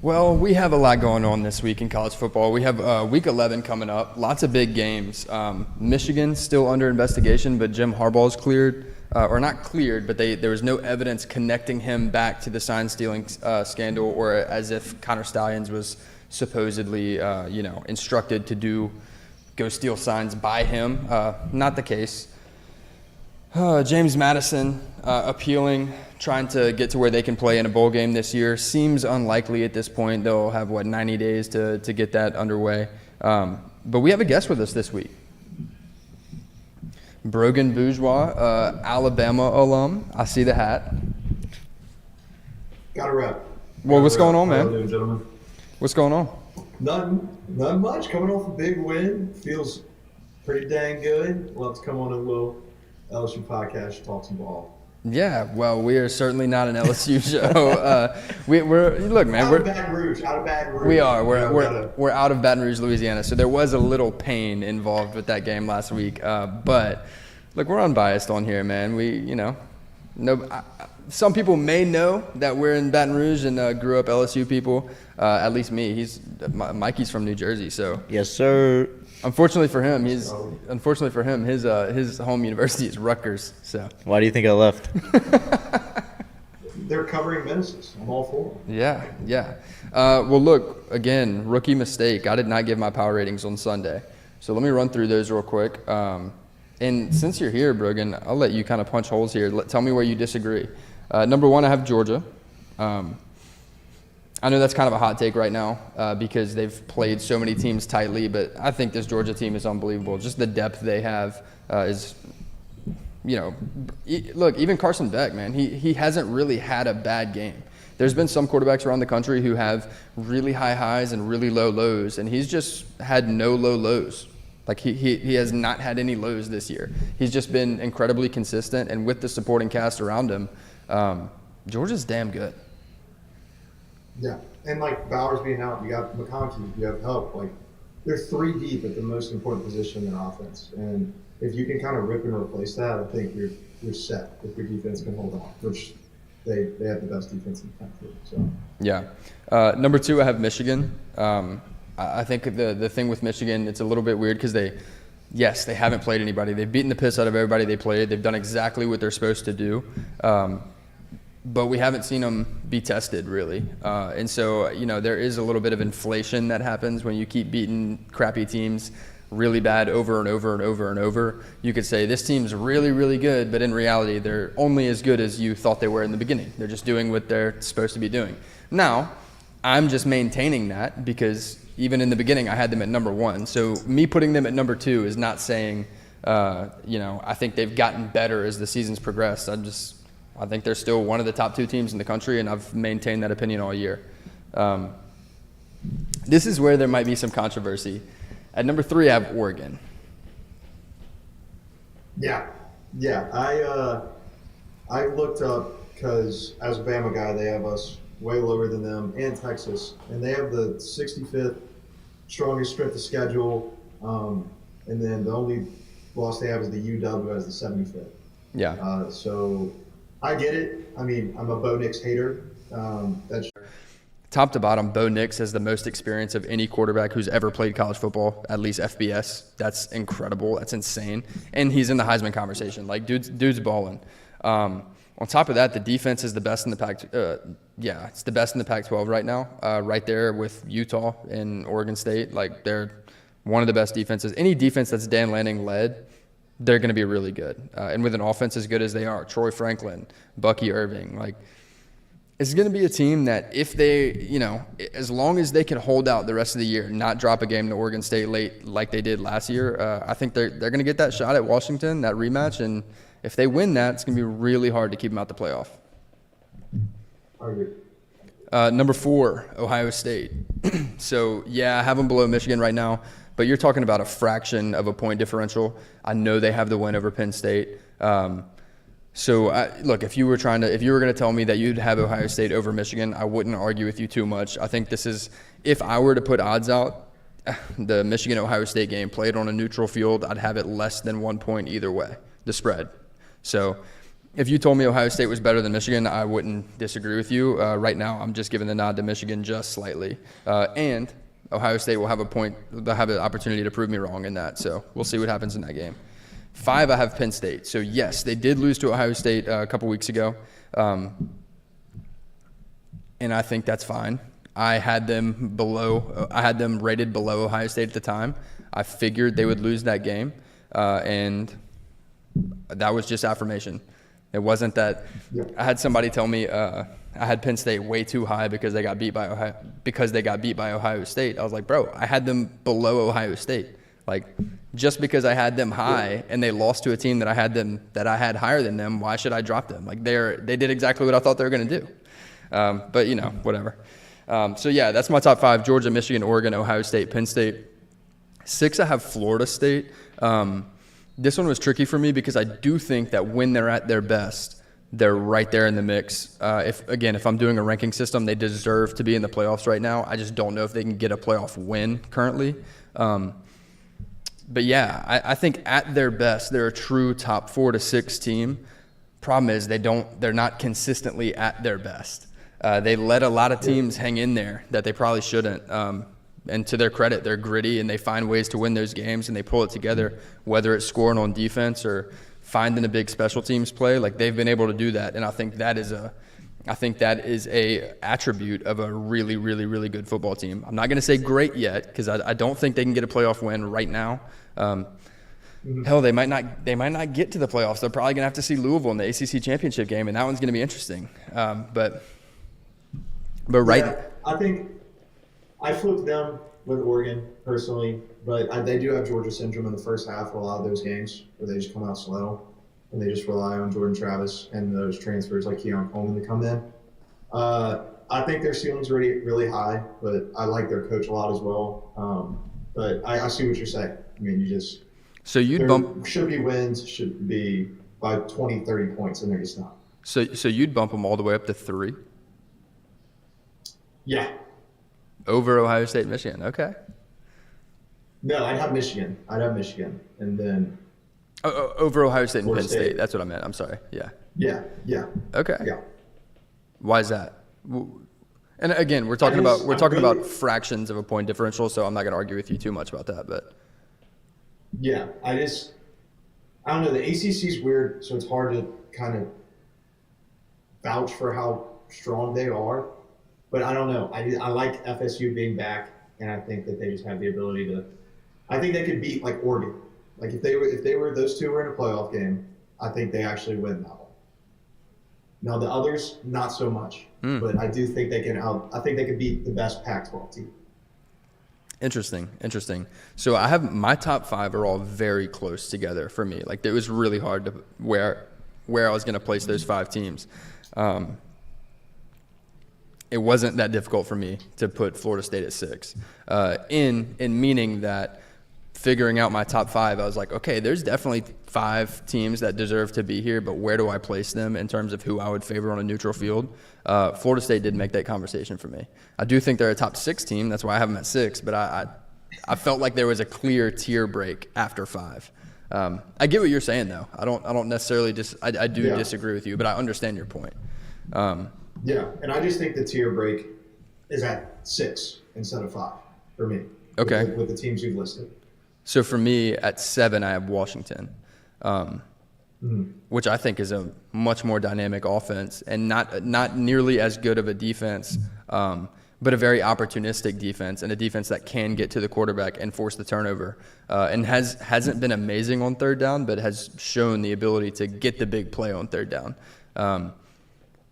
Well, we have a lot going on this week in college football. We have Week 11 coming up. Lots of big games. Michigan's still under investigation, but Jim Harbaugh's cleared, or not cleared, but there was no evidence connecting him back to the sign-stealing scandal, or as if Connor Stallions was supposedly, instructed to go steal signs by him. Not the case. James Madison appealing, trying to get to where they can play in a bowl game this year. Seems unlikely at this point. They'll have, 90 days to get that underway. But we have a guest with us this week. Brogan Bourgeois, Alabama alum. I see the hat. Got a rep. Well, what's going on, man? How are you doing, gentlemen? What's going on? Nothing much. Coming off a big win. Feels pretty dang good. Love to come on a little LSU podcast, talk some ball. Yeah, well, we are certainly not an LSU show. We're look, man. Out of Baton Rouge. We are. We're out of Baton Rouge, Louisiana. So there was a little pain involved with that game last week. But look, we're unbiased on here, man. Some people may know that we're in Baton Rouge and grew up LSU people. At least me. Mikey's from New Jersey, so yes, sir. Unfortunately for him, his home university is Rutgers. So why do you think I left? They're covering menaces. I'm all for them. Yeah. Well, look, again, rookie mistake. I did not give my power ratings on Sunday. So let me run through those real quick. And since you're here, Brogan, I'll let you kind of punch holes here. Tell me where you disagree. Number one, I have Georgia. I know that's kind of a hot take right now because they've played so many teams tightly, but I think this Georgia team is unbelievable. Just the depth they have is, look, even Carson Beck, man, he hasn't really had a bad game. There's been some quarterbacks around the country who have really high highs and really low lows, and he's just had no low lows. Like he has not had any lows this year. He's just been incredibly consistent, and with the supporting cast around him, Georgia's damn good. Yeah, and Bowers being out, you got McConkey, you have help. They're three deep at the most important position in their offense, and if you can kind of rip and replace that, I think you're set if your defense can hold on, which they have the best defense in the country. So yeah, number two, I have Michigan. I think the thing with Michigan, it's a little bit weird because they haven't played anybody. They've beaten the piss out of everybody they played. They've done exactly what they're supposed to do. But we haven't seen them be tested, really. And so, there is a little bit of inflation that happens when you keep beating crappy teams really bad over and over and over and over. You could say, this team's really, really good, but in reality, they're only as good as you thought they were in the beginning. They're just doing what they're supposed to be doing. Now, I'm just maintaining that because even in the beginning, I had them at number one. So me putting them at number two is not saying, I think they've gotten better as the season's progressed. I think they're still one of the top two teams in the country, and I've maintained that opinion all year. This is where there might be some controversy. At number three, I have Oregon. Yeah. I looked up because as a Bama guy, they have us way lower than them, and Texas, and they have the 65th strongest strength of schedule, and then the only loss they have is the UW, who has the 75th. Yeah. So I get it. I mean, I'm a Bo Nix hater. That's top to bottom, Bo Nix has the most experience of any quarterback who's ever played college football, at least FBS. That's incredible. That's insane. And he's in the Heisman conversation. Dude's balling. On top of that, the defense is the best in the Pac. It's the best in the Pac-12 right now. Right there with Utah and Oregon State. They're one of the best defenses. Any defense that's Dan Lanning led, they're going to be really good. And with an offense as good as they are, Troy Franklin, Bucky Irving, it's going to be a team that if they, as long as they can hold out the rest of the year, not drop a game to Oregon State late like they did last year, I think they're going to get that shot at Washington, that rematch. And if they win that, it's going to be really hard to keep them out the playoff. I agree. Number 4, Ohio State. So, yeah, I have them below Michigan right now, but you're talking about a fraction of a point differential. I know they have the win over Penn State. Look, if you were going to tell me that you'd have Ohio State over Michigan, I wouldn't argue with you too much. I think this is, if I were to put odds out, the Michigan-Ohio State game played on a neutral field, I'd have it less than 1 point either way, the spread. So if you told me Ohio State was better than Michigan, I wouldn't disagree with you. Right now, I'm just giving the nod to Michigan just slightly. And Ohio State will have they'll have an opportunity to prove me wrong in that. So we'll see what happens in that game. 5, I have Penn State. So yes, they did lose to Ohio State a couple weeks ago. And I think that's fine. I had them rated below Ohio State at the time. I figured they would lose that game. And that was just affirmation. It wasn't that I had somebody tell me I had Penn State way too high because they got beat by Ohio State. I was like, bro, I had them below Ohio State. Like, just because I had them high and they lost to a team that I had higher than them, why should I drop them? Like, they did exactly what I thought they were going to do. But whatever. So yeah, that's my top 5: Georgia, Michigan, Oregon, Ohio State, Penn State. 6, I have Florida State. This one was tricky for me because I do think that when they're at their best, they're right there in the mix. If I'm doing a ranking system, they deserve to be in the playoffs right now. I just don't know if they can get a playoff win currently. But yeah, I think at their best, they're a true top 4 to 6 team. Problem is they're not consistently at their best. They let a lot of teams hang in there that they probably shouldn't. And to their credit, they're gritty and they find ways to win those games and they pull it together, whether it's scoring on defense or finding a big special teams play. Like, they've been able to do that. And I think that is a attribute of a really, really, really good football team. I'm not going to say great yet because I don't think they can get a playoff win right now. Hell, they might not get to the playoffs. They're probably going to have to see Louisville in the ACC championship game, and that one's going to be interesting. But right. Yeah, I think I flipped them with Oregon personally, but they do have Georgia syndrome in the first half of a lot of those games where they just come out slow and they just rely on Jordan Travis and those transfers like Keon Coleman to come in. I think their ceiling's really, really high, but I like their coach a lot as well. But I see what you're saying. I mean, should be wins, should be by 20, 30 points, and they're just not. So you'd bump them all the way up to 3? Yeah. Over Ohio State, Michigan. Okay. No, I'd have Michigan. And then over Ohio State and Penn State. That's what I meant. I'm sorry. Yeah. Yeah. Okay. Yeah. Why is that? And again, we're talking about fractions of a point differential, so I'm not going to argue with you too much about that. But yeah, I don't know. The ACC is weird, so it's hard to kind of vouch for how strong they are. But I don't know. I like FSU being back, and I think that they just have the ability to. I think they could beat like Oregon. Like if those two were in a playoff game, I think they actually win that one. Now the others, not so much. But I do think they can I think they could beat the best Pac-12 team. Interesting. So I have my top 5 are all very close together for me. Like, it was really hard to where I was going to place those 5 teams. It wasn't that difficult for me to put Florida State at 6. In meaning that figuring out my top 5, I was like, okay, there's definitely 5 teams that deserve to be here, but where do I place them in terms of who I would favor on a neutral field? Florida State didn't make that conversation for me. I do think they're a top 6 team. That's why I have them at 6, but I felt like there was a clear tier break after 5. I get what you're saying, though. I don't necessarily I do disagree with you, but I understand your point. Yeah, and I just think the tier break is at 6 instead of 5 for me. Okay. With the teams you've listed. So for me, at 7, I have Washington, which I think is a much more dynamic offense and not nearly as good of a defense, but a very opportunistic defense and a defense that can get to the quarterback and force the turnover, and hasn't been amazing on third down, but has shown the ability to get the big play on third down.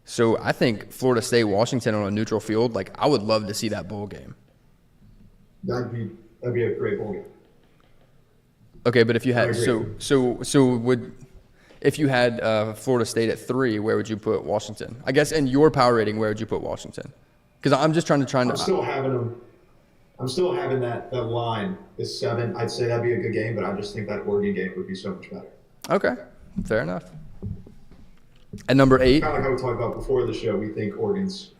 So I think Florida State, Washington on a neutral field, like, I would love to see that bowl game. That'd be a great bowl game. Okay, but if you had if you had Florida State at 3, where would you put Washington? I guess in your power rating, where would you put Washington? Because I'm just trying to. I'm still having them. I'm still having that line is 7. I'd say that'd be a good game, but I just think that Oregon game would be so much better. Okay, fair enough. At number 8. Kind of like how we talked about before the show, we think Oregon's,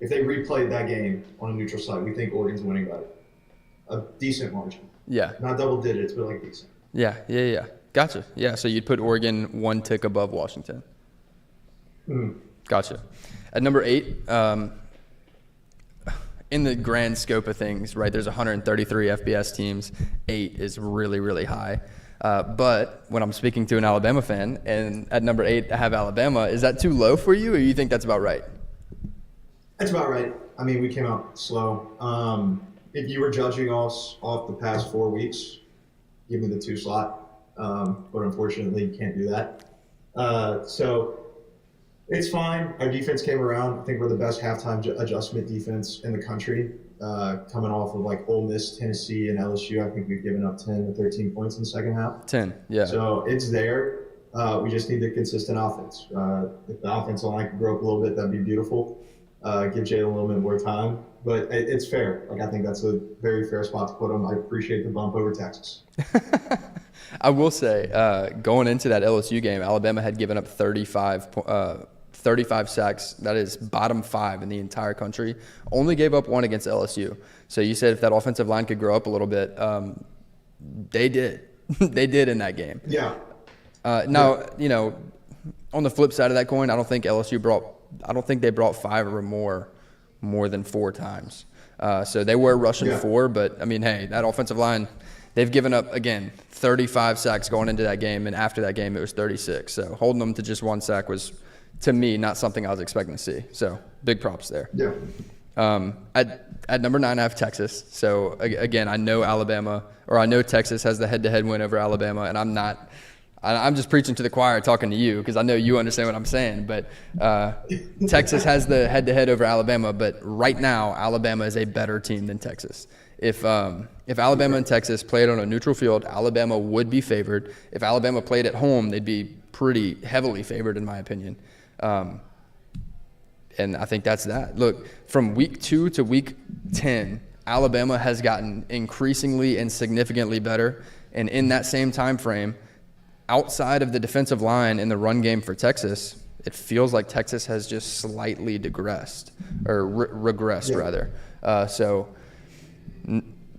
if they replayed that game on a neutral site, we think Oregon's winning by a decent margin. Yeah. Not double digits, but like decent. Yeah. Gotcha. Yeah, so you'd put Oregon 1 tick above Washington. Gotcha. At number 8, in the grand scope of things, right, there's 133 FBS teams. 8 is really, really high. But when I'm speaking to an Alabama fan, and at number 8 I have Alabama, is that too low for you, or you think that's about right? That's about right. I mean, we came out slow. If you were judging us off the past 4 weeks, give me the 2 slot. But unfortunately, you can't do that. So it's fine. Our defense came around. I think we're the best halftime adjustment defense in the country. Coming off of like Ole Miss, Tennessee, and LSU, I think we've given up 10 to 13 points in the second half. 10, yeah. So it's there. We just need a consistent offense. If the offensive line could grow up a little bit, that'd be beautiful. Give Jalen a little bit more time. But it's fair. Like, I think that's a very fair spot to put him. I appreciate the bump over Texas. I will say, going into that LSU game, Alabama had given up 35 sacks. That is bottom 5 in the entire country. Only gave up 1 against LSU. So you said if that offensive line could grow up a little bit, they did. They did in that game. Yeah. Now, you know, on the flip side of that coin, I don't think they brought 5 or more than 4 times. So they were rushing 4, but I mean, hey, that offensive line, they've given up, again, 35 sacks going into that game, and after that game it was 36. So holding them to just 1 sack was, to me, not something I was expecting to see. So big props there. Yeah. At number 9, I have Texas. So again, I know Texas has the head-to-head win over Alabama, and I'm just preaching to the choir talking to you because I know you understand what I'm saying. But Texas has the head-to-head over Alabama, but right now Alabama is a better team than Texas. If Alabama and Texas played on a neutral field, Alabama would be favored. If Alabama played at home, they'd be pretty heavily favored, in my opinion. And I think that's that. Look, from week 2 to week 10, Alabama has gotten increasingly and significantly better. And in that same time frame, outside of the defensive line in the run game for Texas, it feels like Texas has just slightly digressed, or regressed rather. So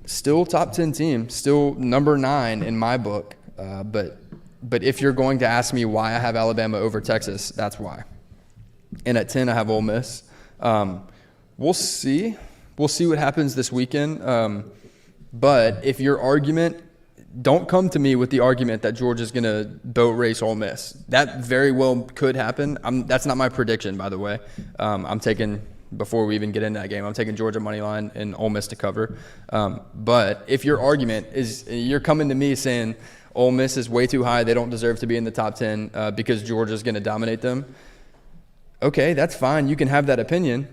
still top 10 team, still number 9 in my book. But if you're going to ask me why I have Alabama over Texas, that's why. And at 10, I have Ole Miss. We'll see. We'll see what happens this weekend. But if your argument, don't come to me with the argument that Georgia's going to boat race Ole Miss. That very well could happen. That's not my prediction, by the way. I'm taking, before we even get into that game, I'm taking Georgia money line and Ole Miss to cover. But if your argument is you're coming to me saying Ole Miss is way too high, they don't deserve to be in the top 10 because Georgia's going to dominate them, okay, that's fine. You can have that opinion.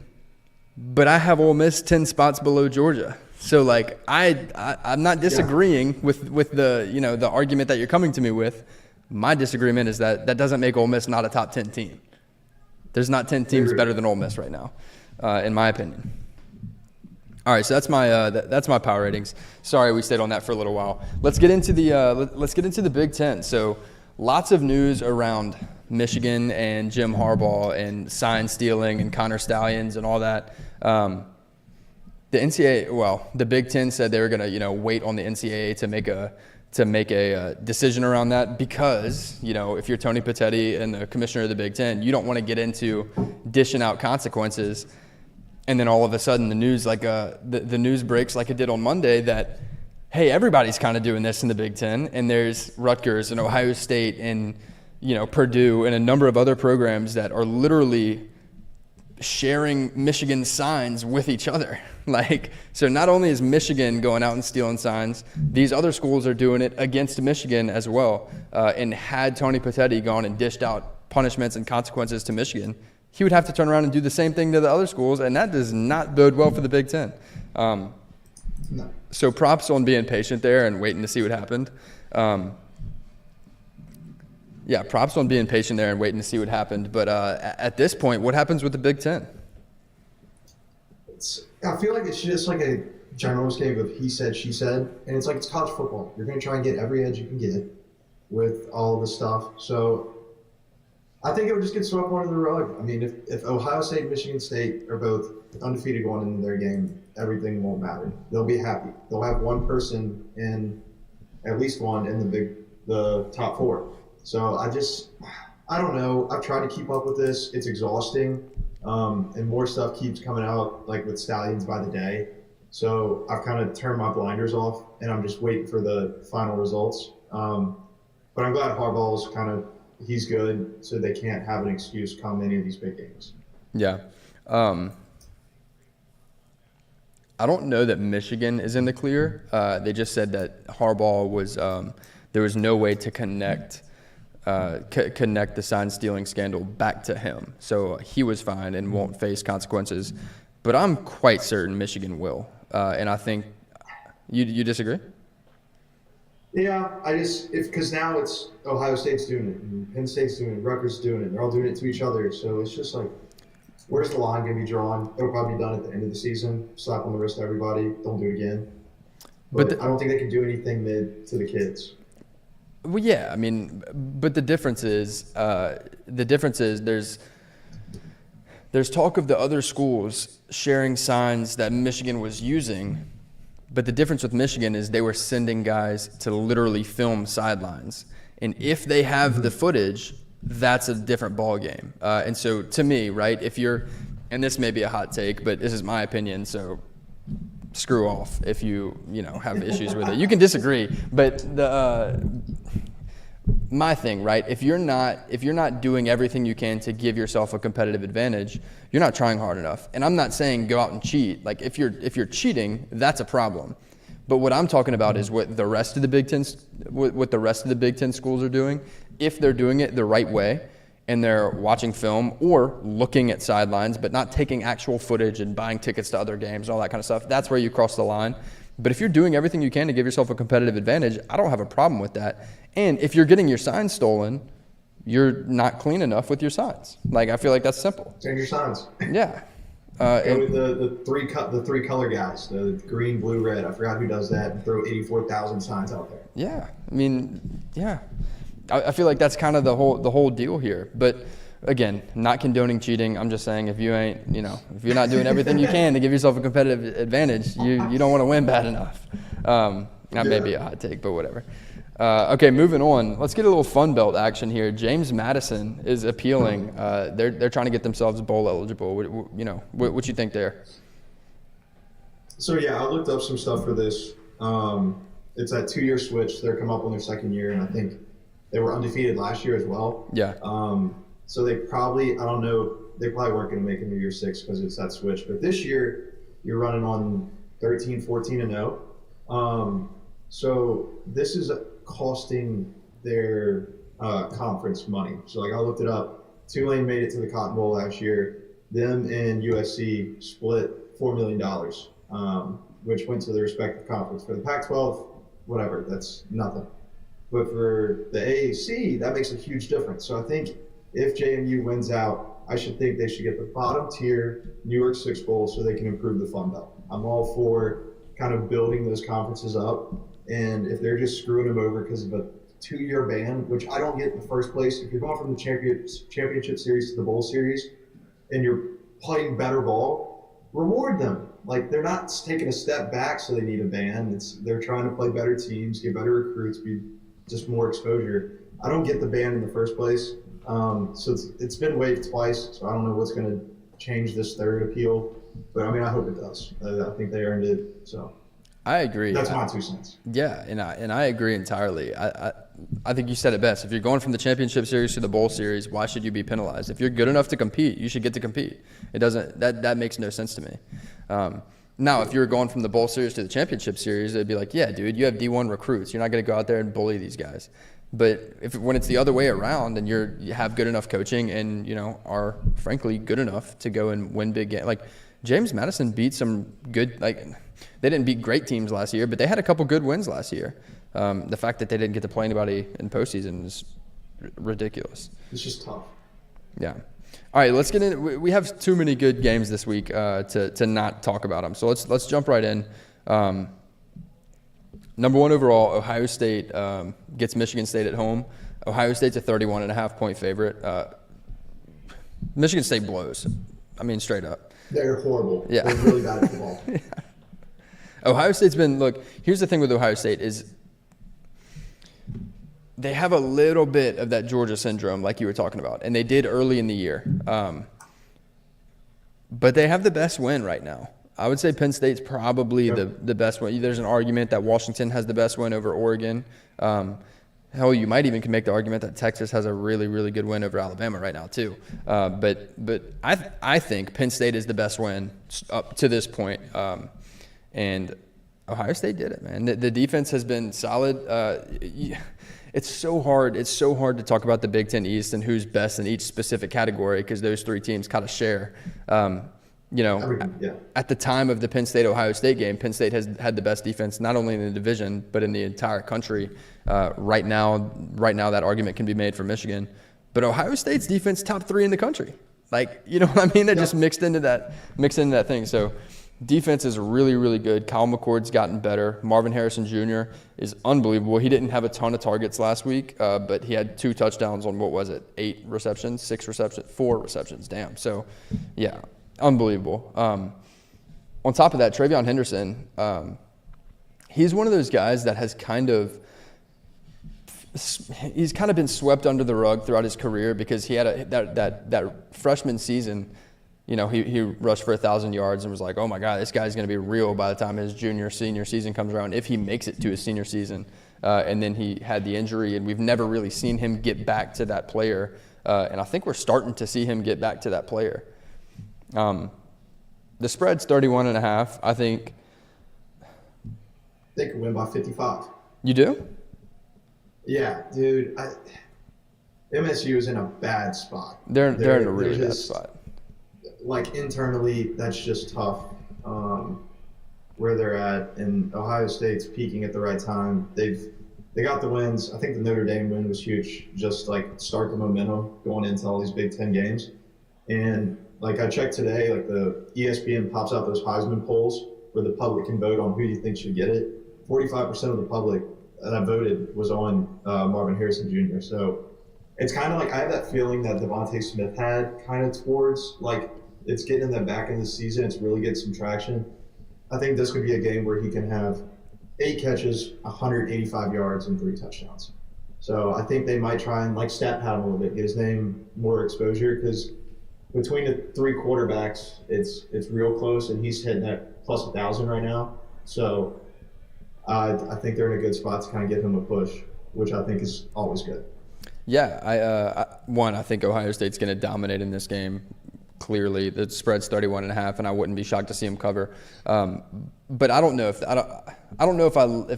But I have Ole Miss 10 spots below Georgia. So, like, I'm not disagreeing with the argument that you're coming to me with. My disagreement is that doesn't make Ole Miss not a top 10 team. There's not 10 teams better than Ole Miss right now, in my opinion. All right, so that's my power ratings. Sorry we stayed on that for a little while. Let's get into the Big Ten. So, lots of news around Michigan and Jim Harbaugh and sign stealing and Connor Stallions and all that. The NCAA, the Big Ten said they were going to, wait on the NCAA to make a decision around that because, if you're Tony Petitti and the commissioner of the Big Ten, you don't want to get into dishing out consequences, and then all of a sudden the news the news breaks like it did on Monday that, hey, everybody's kind of doing this in the Big Ten, and there's Rutgers and Ohio State and Purdue and a number of other programs that are literally sharing Michigan signs with each other. So not only is Michigan going out and stealing signs, these other schools are doing it against Michigan as well. And had Tony Petitti gone and dished out punishments and consequences to Michigan, he would have to turn around and do the same thing to the other schools, and that does not bode well for the Big Ten. No. So props on being patient there and waiting to see what happened. Props on being patient there and waiting to see what happened. But at this point, what happens with the Big Ten? I feel like it's just like a ginormous game of he said, she said, and it's like it's college football. You're going to try and get every edge you can get with all the stuff. So I think it would just get swept under the rug. I mean, if Ohio State and Michigan State are both undefeated going into their game, everything won't matter. They'll be happy. They'll have one person in, at least one in the top four. So I don't know. I've tried to keep up with this. It's exhausting. And more stuff keeps coming out, like with Stallions by the day. So I've kind of turned my blinders off, and I'm just waiting for the final results. But I'm glad Harbaugh's he's good, so they can't have an excuse come any of these big games. Yeah. I don't know that Michigan is in the clear. They just said that Harbaugh was there was no way to connect the sign stealing scandal back to him. So he was fine and won't face consequences. But I'm quite certain Michigan will. And I think you disagree? Yeah, because now it's Ohio State's doing it, and Penn State's doing it, Rutgers doing it. They're all doing it to each other. So it's just like, where's the line going to be drawn? It'll probably be done at the end of the season. Slap on the wrist to everybody. Don't do it again. But I don't think they can do anything mid to the kids. Well, yeah, I mean, but the difference is there's talk of the other schools sharing signs that Michigan was using, but the difference with Michigan is they were sending guys to literally film sidelines, and if they have the footage, that's a different ball game. And so, to me, right, if you're, and this may be a hot take, but this is my opinion, so screw off if you have issues with it. You can disagree, but my thing, right? If you're not doing everything you can to give yourself a competitive advantage, you're not trying hard enough. And I'm not saying go out and cheat. Like if you're cheating, that's a problem. But what I'm talking about is what the rest of the Big Ten schools are doing. If they're doing it the right way, and they're watching film or looking at sidelines, but not taking actual footage and buying tickets to other games and all that kind of stuff, that's where you cross the line. But if you're doing everything you can to give yourself a competitive advantage, I don't have a problem with that. And if you're getting your signs stolen, you're not clean enough with your signs. Like, I feel like that's simple. Change your signs. Yeah. Go with the three color guys, the green, blue, red. I forgot who does that, and throw 84,000 signs out there. Yeah. I mean, yeah. I feel like that's kind of the whole deal here. But again, not condoning cheating. I'm just saying if you're not doing everything you can to give yourself a competitive advantage, you don't want to win bad enough. That may be a hot take, but whatever. Okay, moving on. Let's get a little Fun Belt action here. James Madison is appealing. They're trying to get themselves bowl eligible. What you think there? So yeah, I looked up some stuff for this. It's that 2-year switch. They're come up on their second year, and I think they were undefeated last year as well. Yeah. So they probably, I don't know, they probably weren't going to make it to year 6 because it's that switch. But this year, you're running on 13, 14, and 0. So this is costing their conference money. So like I looked it up. Tulane made it to the Cotton Bowl last year. Them and USC split $4 million, which went to their respective conference. For the Pac-12, whatever, that's nothing. But for the AAC, that makes a huge difference. So I think if JMU wins out, I should think they should get the bottom tier New York Six Bowl so they can improve the Fun Belt. I'm all for kind of building those conferences up. And if they're just screwing them over because of a 2-year ban, which I don't get in the first place, if you're going from the championship series to the bowl series and you're playing better ball, reward them. Like they're not taking a step back, so they need a ban. They're trying to play better teams, get better recruits, be just more exposure. I don't get the ban in the first place. So it's been waived twice, so I don't know what's going to change this third appeal. But I mean, I hope it does. I think they earned it. So I agree. That's my 2 cents. Yeah, and I agree entirely. I think you said it best. If you're going from the championship series to the bowl series, why should you be penalized? If you're good enough to compete, you should get to compete. It doesn't. That makes no sense to me. Now, if you're going from the bowl series to the championship series, it'd be like, yeah, dude, you have D1 recruits. You're not going to go out there and bully these guys. But when it's the other way around and you have good enough coaching and are frankly good enough to go and win big games, like James Madison beat some good, like they didn't beat great teams last year, but they had a couple good wins last year. The fact that they didn't get to play anybody in postseason is ridiculous. It's just tough. Yeah. All right, let's get in. We have too many good games this week to not talk about them. So let's jump right in. Number one overall, Ohio State gets Michigan State at home. Ohio State's a 31.5-point favorite. Michigan State blows. I mean, straight up. They're horrible. Yeah. They're really bad at football. Yeah. Ohio State's been – look, here's the thing with Ohio State is they have a little bit of that Georgia syndrome like you were talking about, and they did early in the year. But they have the best win right now. I would say Penn State's probably the best win. There's an argument that Washington has the best win over Oregon. Hell, you might even can make the argument that Texas has a really, really good win over Alabama right now too. But I think Penn State is the best win up to this point. And Ohio State did it, man. The defense has been solid. It's so hard. It's so hard to talk about the Big Ten East and who's best in each specific category because those three teams kind of share. At the time of the Penn State-Ohio State game, Penn State has had the best defense not only in the division but in the entire country. Right now, that argument can be made for Michigan. But Ohio State's defense top 3 in the country. Like, you know what I mean? That just mixed into that thing. So defense is really, really good. Kyle McCord's gotten better. Marvin Harrison Jr. is unbelievable. He didn't have a ton of targets last week, but he had 2 touchdowns on, 4 receptions. Damn. So, yeah, unbelievable. On top of that, TreVeyon Henderson, he's one of those guys that has he's kind of been swept under the rug throughout his career because he had that freshman season. You know, he rushed for 1,000 yards and was like, oh, my God, this guy's going to be real by the time his senior season comes around, if he makes it to his senior season. And then he had the injury, and we've never really seen him get back to that player. And I think we're starting to see him get back to that player. The spread's 31.5. I think they could win by 55. You do? Yeah, dude. MSU is in a bad spot. They're in a really bad spot. Like, internally, that's just tough where they're at. And Ohio State's peaking at the right time. They got the wins. I think the Notre Dame win was huge. Just, like, start the momentum going into all these Big Ten games. And, like, I checked today, like, the ESPN pops out those Heisman polls where the public can vote on who you think should get it. 45% of the public that voted was on Marvin Harrison Jr. So it's kind of like I have that feeling that Devontae Smith had kind of towards, like, it's getting in the back end of the season. It's really getting some traction. I think this could be a game where he can have 8 catches, 185 yards, and 3 touchdowns. So I think they might try and, like, stat pad him a little bit, get his name more exposure, because between the 3 quarterbacks, it's real close, and he's hitting that plus 1,000 right now. So I think they're in a good spot to kind of give him a push, which I think is always good. Yeah, I think Ohio State's going to dominate in this game. Clearly, the spread's 31.5, and I wouldn't be shocked to see them cover. But I don't know if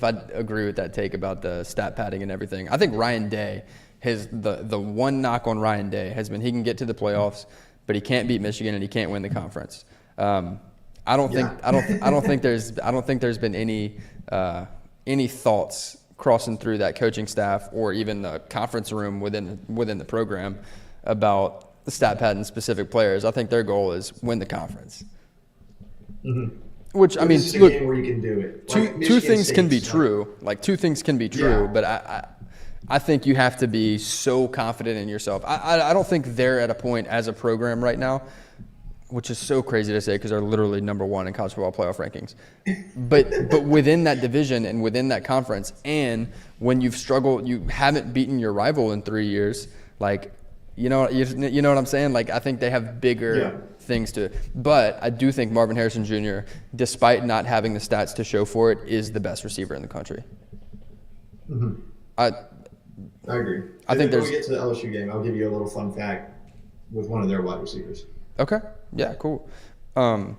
I agree with that take about the stat padding and everything. I think Ryan Day has the one knock on Ryan Day has been he can get to the playoffs, but he can't beat Michigan and he can't win the conference. I don't think there's been any thoughts crossing through that coaching staff or even the conference room within the program about the stat pad and specific players. I think their goal is win the conference. Mm-hmm. Which, I mean, this is a look, game where you can do it. Two things can be true. Like, 2 things can be true, but I think you have to be so confident in yourself. I don't think they're at a point as a program right now, which is so crazy to say because they're literally number 1 in college football playoff rankings. But within that division and within that conference, and when you've struggled, you haven't beaten your rival in 3 years, like, you know what I'm saying? Like, I think they have bigger things to. But I do think Marvin Harrison Jr., despite not having the stats to show for it, is the best receiver in the country. Mm-hmm. I agree. I think when we get to the LSU game, I'll give you a little fun fact with one of their wide receivers. Okay. Yeah, cool. I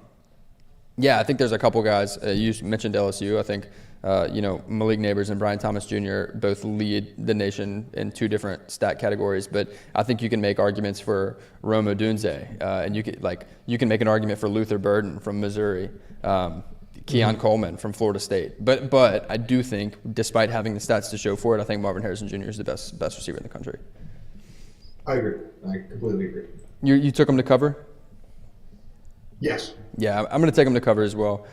think there's a couple guys. You mentioned LSU. I think, Malik Neighbors and Brian Thomas Jr. both lead the nation in 2 different stat categories. But I think you can make arguments for Rome Odunze, and you can make an argument for Luther Burden from Missouri, Keon Coleman from Florida State. But I do think, despite having the stats to show for it, I think Marvin Harrison Jr. is the best receiver in the country. I agree. I completely agree. You took them to cover? Yes. Yeah, I'm going to take them to cover as well.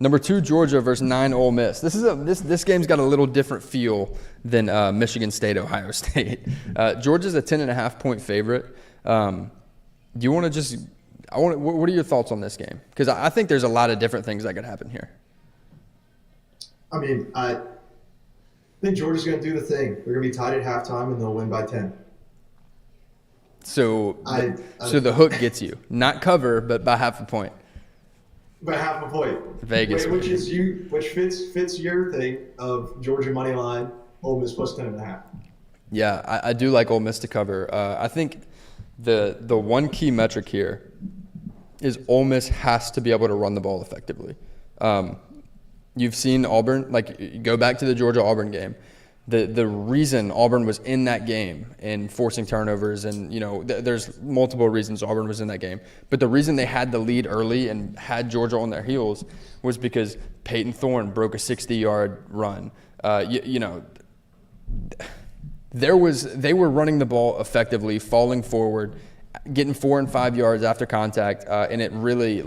Number 2, Georgia versus 9 Ole Miss. This game's got a little different feel than Michigan State, Ohio State. Georgia's a 10.5 point favorite. Do you want to just? What are your thoughts on this game? Because I think there's a lot of different things that could happen here. I mean, I think Georgia's going to do the thing. They're going to be tied at halftime, and they'll win by 10. So the hook gets you, not cover, but by half a point. By half a point. Vegas, which fits your thing of Georgia money line, Ole Miss plus 10.5. Yeah, I do like Ole Miss to cover. I think the one key metric here is Ole Miss has to be able to run the ball effectively. You've seen Auburn, like go back to the Georgia-Auburn game. The reason Auburn was in that game and forcing turnovers, and there's multiple reasons Auburn was in that game, but the reason they had the lead early and had Georgia on their heels was because Peyton Thorne broke a 60-yard run. They were running the ball effectively, falling forward, getting 4 and 5 yards after contact, and it really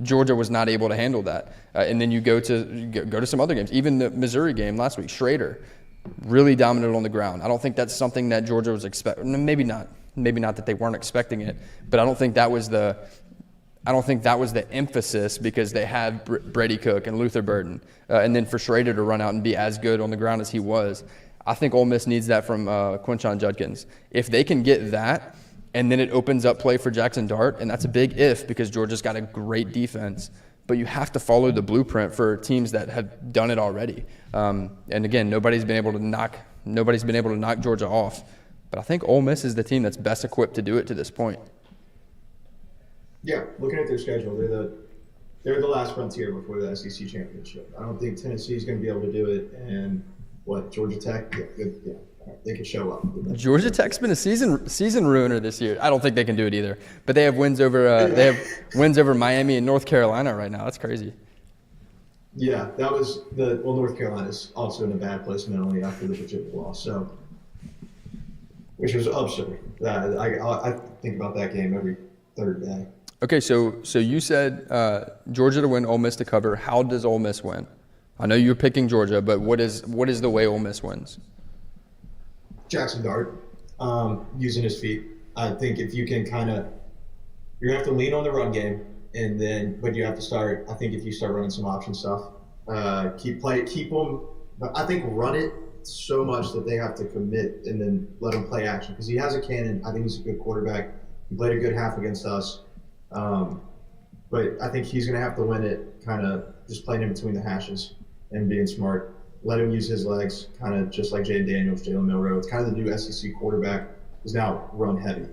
Georgia was not able to handle that. And then you go to some other games, even the Missouri game last week. Schrader really dominant on the ground. I don't think that's something that Georgia was expecting. Maybe not that they weren't expecting it, but I don't think that was the emphasis because they had Brady Cook and Luther Burden, and then for Schrader to run out and be as good on the ground as he was. I think Ole Miss needs that from Quinshon Judkins. If they can get that, and then it opens up play for Jackson Dart, and that's a big if because Georgia's got a great defense. But you have to follow the blueprint for teams that have done it already. And again, nobody's been able to knock Georgia off. But I think Ole Miss is the team that's best equipped to do it to this point. Yeah, looking at their schedule, they're the last frontier before the SEC championship. I don't think Tennessee's going to be able to do it. And Georgia Tech? Yeah. They could show up. Georgia Tech's been a season ruiner this year. I don't think they can do it either. But they have wins over Miami and North Carolina right now. That's crazy. Yeah, that was North Carolina's also in a bad place mentally after the Virginia loss, which was absurd. I think about that game every third day. Okay, so you said Georgia to win, Ole Miss to cover. How does Ole Miss win? I know you're picking Georgia, but what is the way Ole Miss wins? Jackson Dart, using his feet. I think if you can you're gonna have to lean on the run game, but you have to start. I think if you start running some option stuff, keep them. But I think run it so much that they have to commit and then let him play action because he has a cannon. I think he's a good quarterback. He played a good half against us, but I think he's gonna have to win it, just playing in between the hashes and being smart. Let him use his legs, kind of just like Jaden Daniels, Jalen Milroe. It's kind of the new SEC quarterback is now run heavy,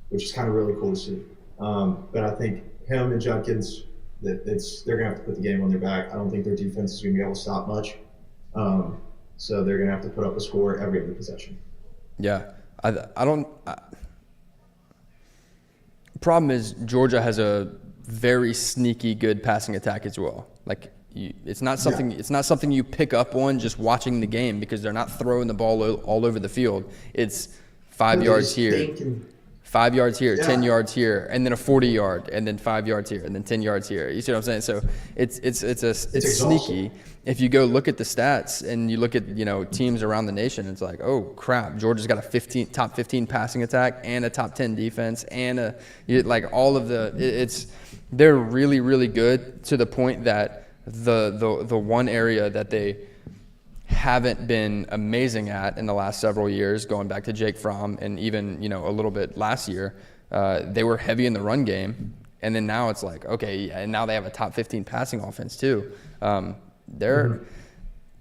which is kind of really cool to see. But I think him and Judkins, they're going to have to put the game on their back. I don't think their defense is going to be able to stop much. So they're going to have to put up a score every other possession. Yeah. Problem is Georgia has a very sneaky good passing attack as well. It's not something you pick up on just watching the game because they're not throwing the ball all over the field. It's 5 yards here, 5 yards here, 10 yards here, and then a 40-yard, and then 5 yards here, and then 10 yards here. You see what I'm saying? So it's sneaky. If you go look at the stats and you look at teams around the nation, it's like, oh crap, Georgia's got a top 15 passing attack and a top 10 defense and they're really really good to the point that the one area that they haven't been amazing at in the last several years, going back to Jake Fromm and even a little bit last year, they were heavy in the run game, and then now it's like and now they have a top 15 passing offense too.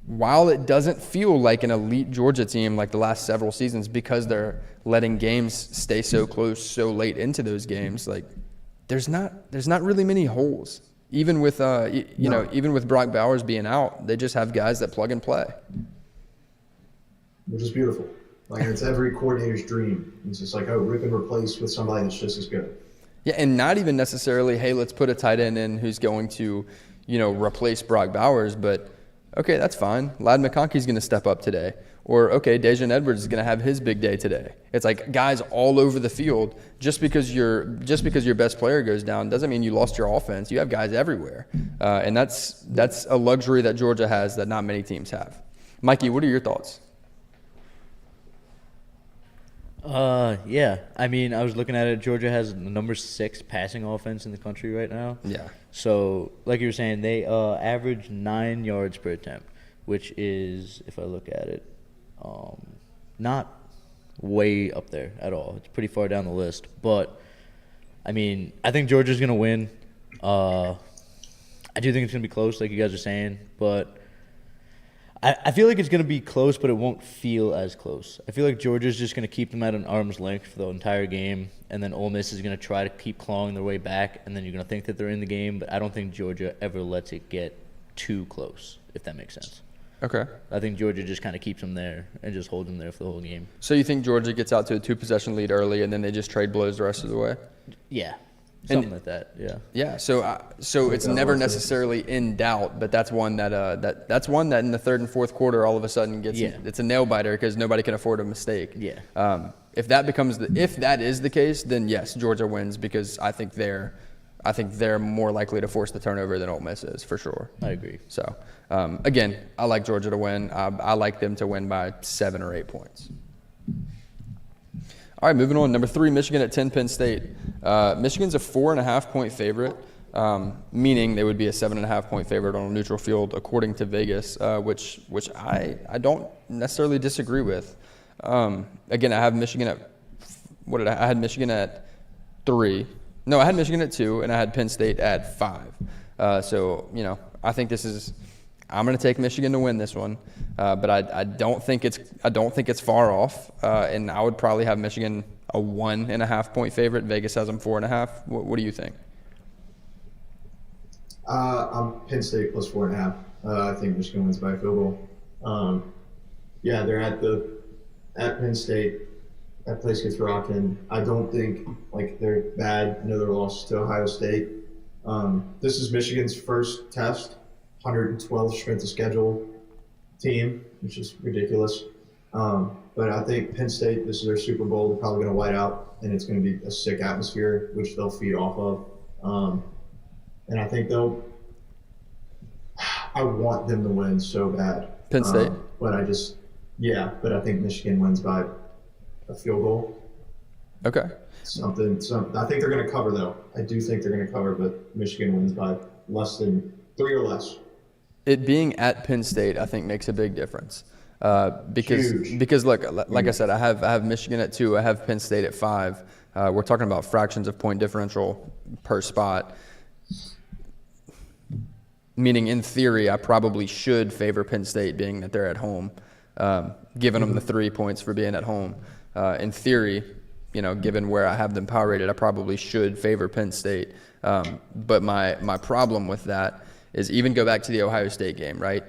While it doesn't feel like an elite Georgia team like the last several seasons because they're letting games stay so close so late into those games, there's not really many holes. Even with even with Brock Bowers being out, they just have guys that plug and play. Which is beautiful. It's every coordinator's dream. It's just rip and replace with somebody that's just as good. Yeah, and not even necessarily, hey, let's put a tight end in who's going to, replace Brock Bowers, but Okay, that's fine. Ladd McConkey's going to step up today. Or, okay, Dejan Edwards is going to have his big day today. It's like guys all over the field. Just because your best player goes down doesn't mean you lost your offense. You have guys everywhere. And that's a luxury that Georgia has that not many teams have. Mikey, what are your thoughts? Yeah. I mean, I was looking at it. Georgia has the number 6 passing offense in the country right now. Yeah. So, like you were saying, they average 9 yards per attempt, which is, if I look at it, not way up there at all. It's pretty far down the list. But, I mean, I think Georgia's going to win. I do think it's going to be close, like you guys are saying. But I feel like it's going to be close, but it won't feel as close. I feel like Georgia's just going to keep them at an arm's length for the entire game, and then Ole Miss is going to try to keep clawing their way back, and then you're going to think that they're in the game, but I don't think Georgia ever lets it get too close, if that makes sense. Okay. I think Georgia just kind of keeps them there and just holds them there for the whole game. So you think Georgia gets out to a 2-possession lead early, and then they just trade blows the rest of the way? Yeah. Something like that, yeah. Yeah, so it's never necessarily in doubt, but that's one that that's one that in the third and fourth quarter all of a sudden gets it's a nail biter because nobody can afford a mistake. Yeah. If that is the case, then yes, Georgia wins because I think they're more likely to force the turnover than Ole Miss is for sure. I agree. So again, I like Georgia to win. I like them to win by 7 or 8 points. All right, moving on. Number 3, Michigan at 10, Penn State. Michigan's a 4.5-point favorite, meaning they would be a 7.5-point favorite on a neutral field, according to Vegas, which I don't necessarily disagree with. Again, I have Michigan at I had Michigan at 3. No, I had Michigan at 2, and I had Penn State at 5. So I think I'm going to take Michigan to win this one, but I don't think it's far off, and I would probably have Michigan a 1.5-point favorite. Vegas has them 4.5. What do you think? I'm Penn State plus 4.5. I think Michigan wins by a field goal. Yeah, they're at Penn State. That place gets rocking. I don't think they're bad. I know they're lost to Ohio State. This is Michigan's first test. 112 strength of schedule team, which is ridiculous. But I think Penn State, this is their Super Bowl. They're probably going to white out, and it's going to be a sick atmosphere, which they'll feed off of. And I think I want them to win so bad. Penn State? But I think Michigan wins by a field goal. Okay. I think they're going to cover, though. I do think they're going to cover, but Michigan wins by less than 3 or less. It being at Penn State, I think, makes a big difference. Because look, like I said, I have Michigan at 2. I have Penn State at 5. We're talking about fractions of point differential per spot. Meaning, in theory, I probably should favor Penn State, being that they're at home, giving them the 3 points for being at home. In theory, given where I have them power rated, I probably should favor Penn State. But my problem with that is even go back to the Ohio State game, right?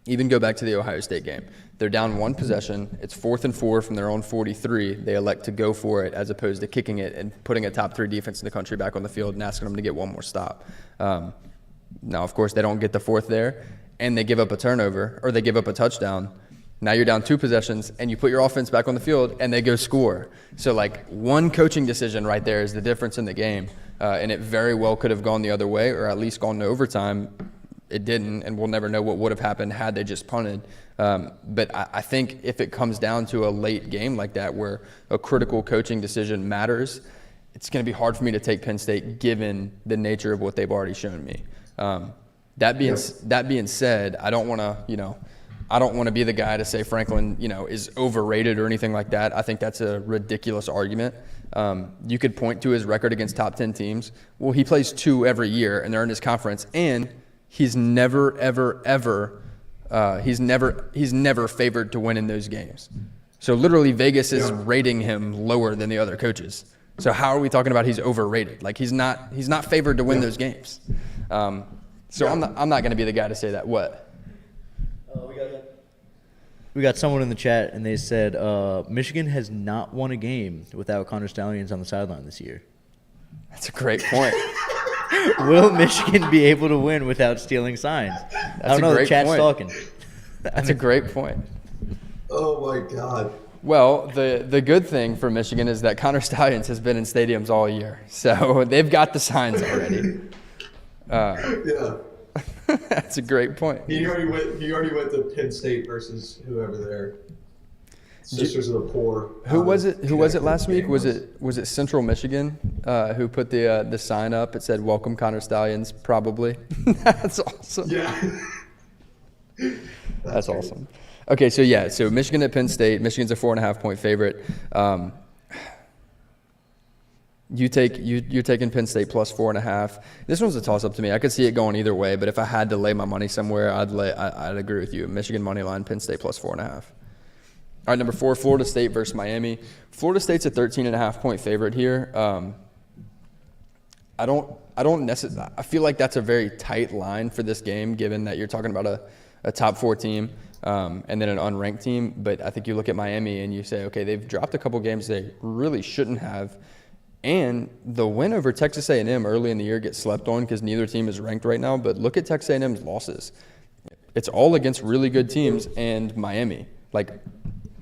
Even go back to the Ohio State game. They're down 1 possession. It's 4th and 4 from their own 43. They elect to go for it as opposed to kicking it and putting a top 3 defense in the country back on the field and asking them to get one more stop. Now, of course, they don't get the 4th there, and they give up a turnover or they give up a touchdown. Now you're down 2 possessions, and you put your offense back on the field, and they go score. So, one coaching decision right there is the difference in the game. And it very well could have gone the other way or at least gone to overtime. It didn't, and we'll never know what would have happened had they just punted. But I think if it comes down to a late game like that where a critical coaching decision matters, it's going to be hard for me to take Penn State given the nature of what they've already shown me. That being said, I don't want to be the guy to say Franklin, is overrated or anything like that. I think that's a ridiculous argument. You could point to his record against top 10 teams. Well, he plays 2 every year, and they're in his conference, and he's never, ever, ever, he's never favored to win in those games. So literally, Vegas is rating him lower than the other coaches. So how are we talking about he's overrated? He's not favored to win those games. I'm not going to be the guy to say that. What? We got someone in the chat, and they said Michigan has not won a game without Connor Stallions on the sideline this year. That's a great point. Will Michigan be able to win without stealing signs? I don't a know. The great chat's point. talking. That's a great point. Oh my God. Well, the good thing for Michigan is that Connor Stallions has been in stadiums all year, so they've got the signs already. Yeah. That's a great point. He already went to Penn State versus whoever there. Sisters of the Poor. Who was it? Who was it last week? Was it Central Michigan who put the sign up? It said "Welcome Connor Stallions." Probably. That's awesome. Yeah. That's awesome. Okay, so Michigan at Penn State. Michigan's a 4.5-point favorite. You're taking Penn State plus 4.5. This one's a toss up to me. I could see it going either way, but if I had to lay my money somewhere, I'd agree with you. Michigan money line, Penn State plus 4.5. All right, number 4, Florida State versus Miami. Florida State's a 13.5-point favorite here. I don't necessarily. I feel like that's a very tight line for this game, given that you're talking about a top 4 team and then an unranked team. But I think you look at Miami and you say, okay, they've dropped a couple games they really shouldn't have. And the win over Texas A&M early in the year gets slept on because neither team is ranked right now. But look at Texas A&M's losses. It's all against really good teams and Miami. Like,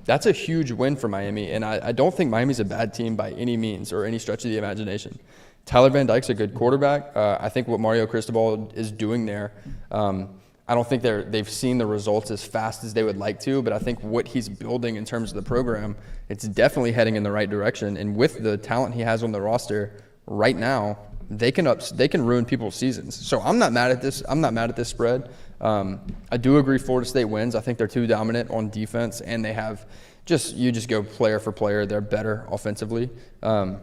that's a huge win for Miami. And I don't think Miami's a bad team by any means or any stretch of the imagination. Tyler Van Dyke's a good quarterback. I think what Mario Cristobal is doing there, I don't think they've seen the results as fast as they would like to, but I think what he's building in terms of the program, it's definitely heading in the right direction. And with the talent he has on the roster right now, they can ruin people's seasons. So I'm not mad at this. I'm not mad at this spread. I do agree Florida State wins. I think they're too dominant on defense, and they have you just go player for player. They're better offensively. But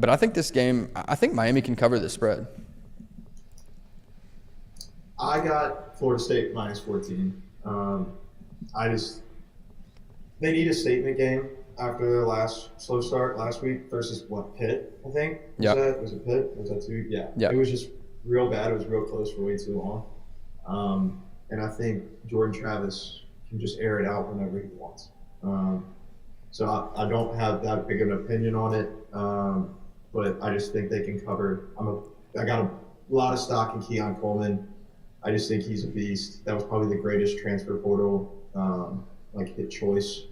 I think this game, I think Miami can cover this spread. I got Florida State minus 14. They need a statement game after their last slow start last week versus Pitt, I think. Was it Pitt? Was that 2? Yeah. Yep. It was just real bad. It was real close for way too long. And I think Jordan Travis can just air it out whenever he wants. So I don't have that big of an opinion on it, but I just think they can cover. I got a lot of stock in Keon Coleman. I just think he's a beast. That was probably the greatest transfer portal hit choice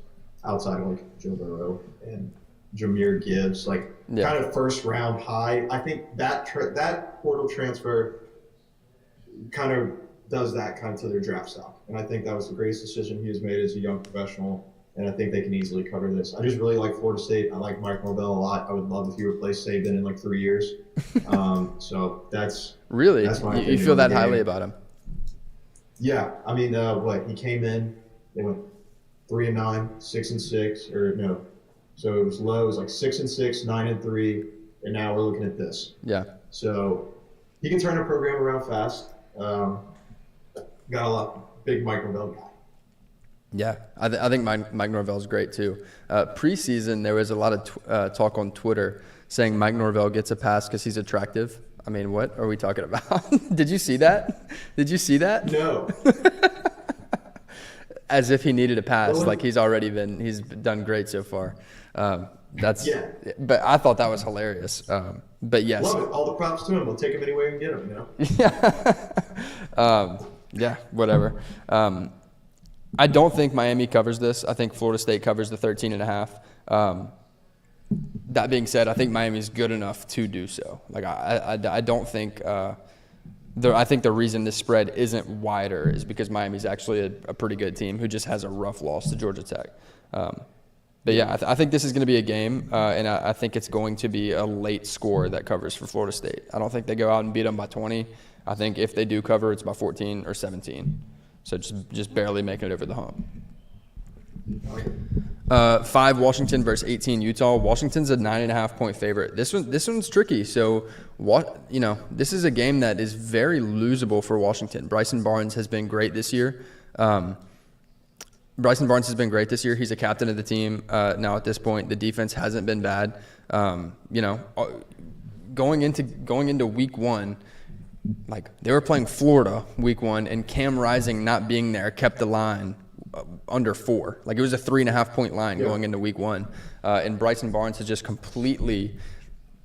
outside of Joe Burrow and Jahmyr Gibbs. Kind of first round high. I think that portal transfer kind of does that kind of to their draft stock, and I think that was the greatest decision he has made as a young professional. And I think they can easily cover this. I just really like Florida State. I like Mike Norvell a lot. I would love if he replaced Saban in 3 years. So that's really. That's my you feel that highly about him? Yeah, I mean, he came in. They went 3-9, 6-6, or no. So it was low. It was 6-6, 9-3, and now we're looking at this. Yeah. So he can turn a program around fast. Got a big Mike Norvell guy. Yeah, I think Mike Norvell's great too. Preseason, there was a lot of talk on Twitter saying Mike Norvell gets a pass because he's attractive. I mean, what are we talking about? Did you see that? No. As if he needed a pass, he's done great so far. But I thought that was hilarious. But yes. Love it. All the props to him. We'll take him anywhere we can get him, Yeah, whatever. I don't think Miami covers this. I think Florida State covers the 13.5. That being said, I think Miami's good enough to do so. I don't think I think the reason this spread isn't wider is because Miami's actually a pretty good team who just has a rough loss to Georgia Tech. But yeah, I think this is going to be a game, and I think it's going to be a late score that covers for Florida State. I don't think they go out and beat them by 20. I think if they do cover, it's by 14 or 17. So just barely making it over the hump. 5 Washington versus 18 Utah. Washington's a 9.5-point favorite. This one's tricky. So this is a game that is very losable for Washington. Bryson Barnes has been great this year. He's a captain of the team now at this point. The defense hasn't been bad. Going into week 1. They were playing Florida week 1, and Cam Rising not being there kept the line under 4. It was a 3.5-point line going into week 1. And Bryson Barnes has just completely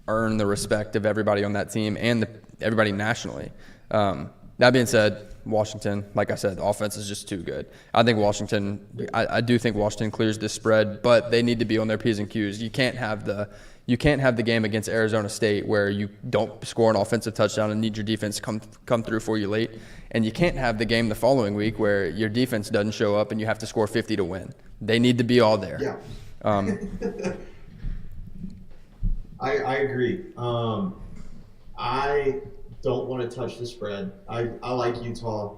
earn the respect of everybody on that team and everybody nationally. That being said, Washington, like I said, the offense is just too good. I think I do think Washington clears this spread, but they need to be on their P's and Q's. You can't have the game against Arizona State where you don't score an offensive touchdown and need your defense to come through for you late. And you can't have the game the following week where your defense doesn't show up and you have to score 50 to win. They need to be all there. Yeah. I agree. I don't want to touch the spread. I like Utah.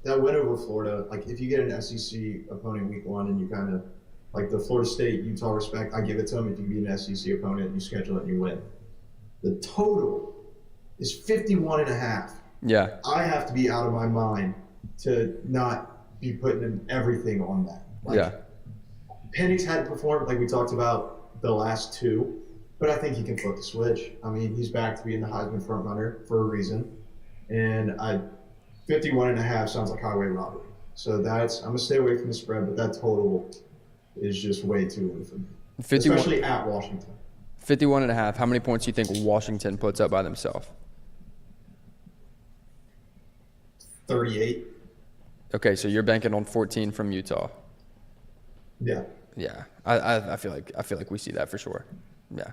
That win over Florida, like if you get an SEC opponent week 1 and you kind of, like the Florida State, Utah respect, I give it to them. If you beat an SEC opponent, you schedule it and you win. The total is 51.5. Yeah. I have to be out of my mind to not be putting in everything on that. Like, Yeah. Penix hadn't performed like we talked about the last 2, but I think he can flip the switch. I mean, he's back to being the Heisman front runner for a reason. And 51.5 sounds like highway robbery. So I'm going to stay away from the spread, but that total is just way too low for me. 51, especially at Washington. 51.5. How many points do you think Washington puts up by themselves? 38. Okay, so you're banking on 14 from Utah. Yeah. Yeah, I feel like we see that for sure. Yeah.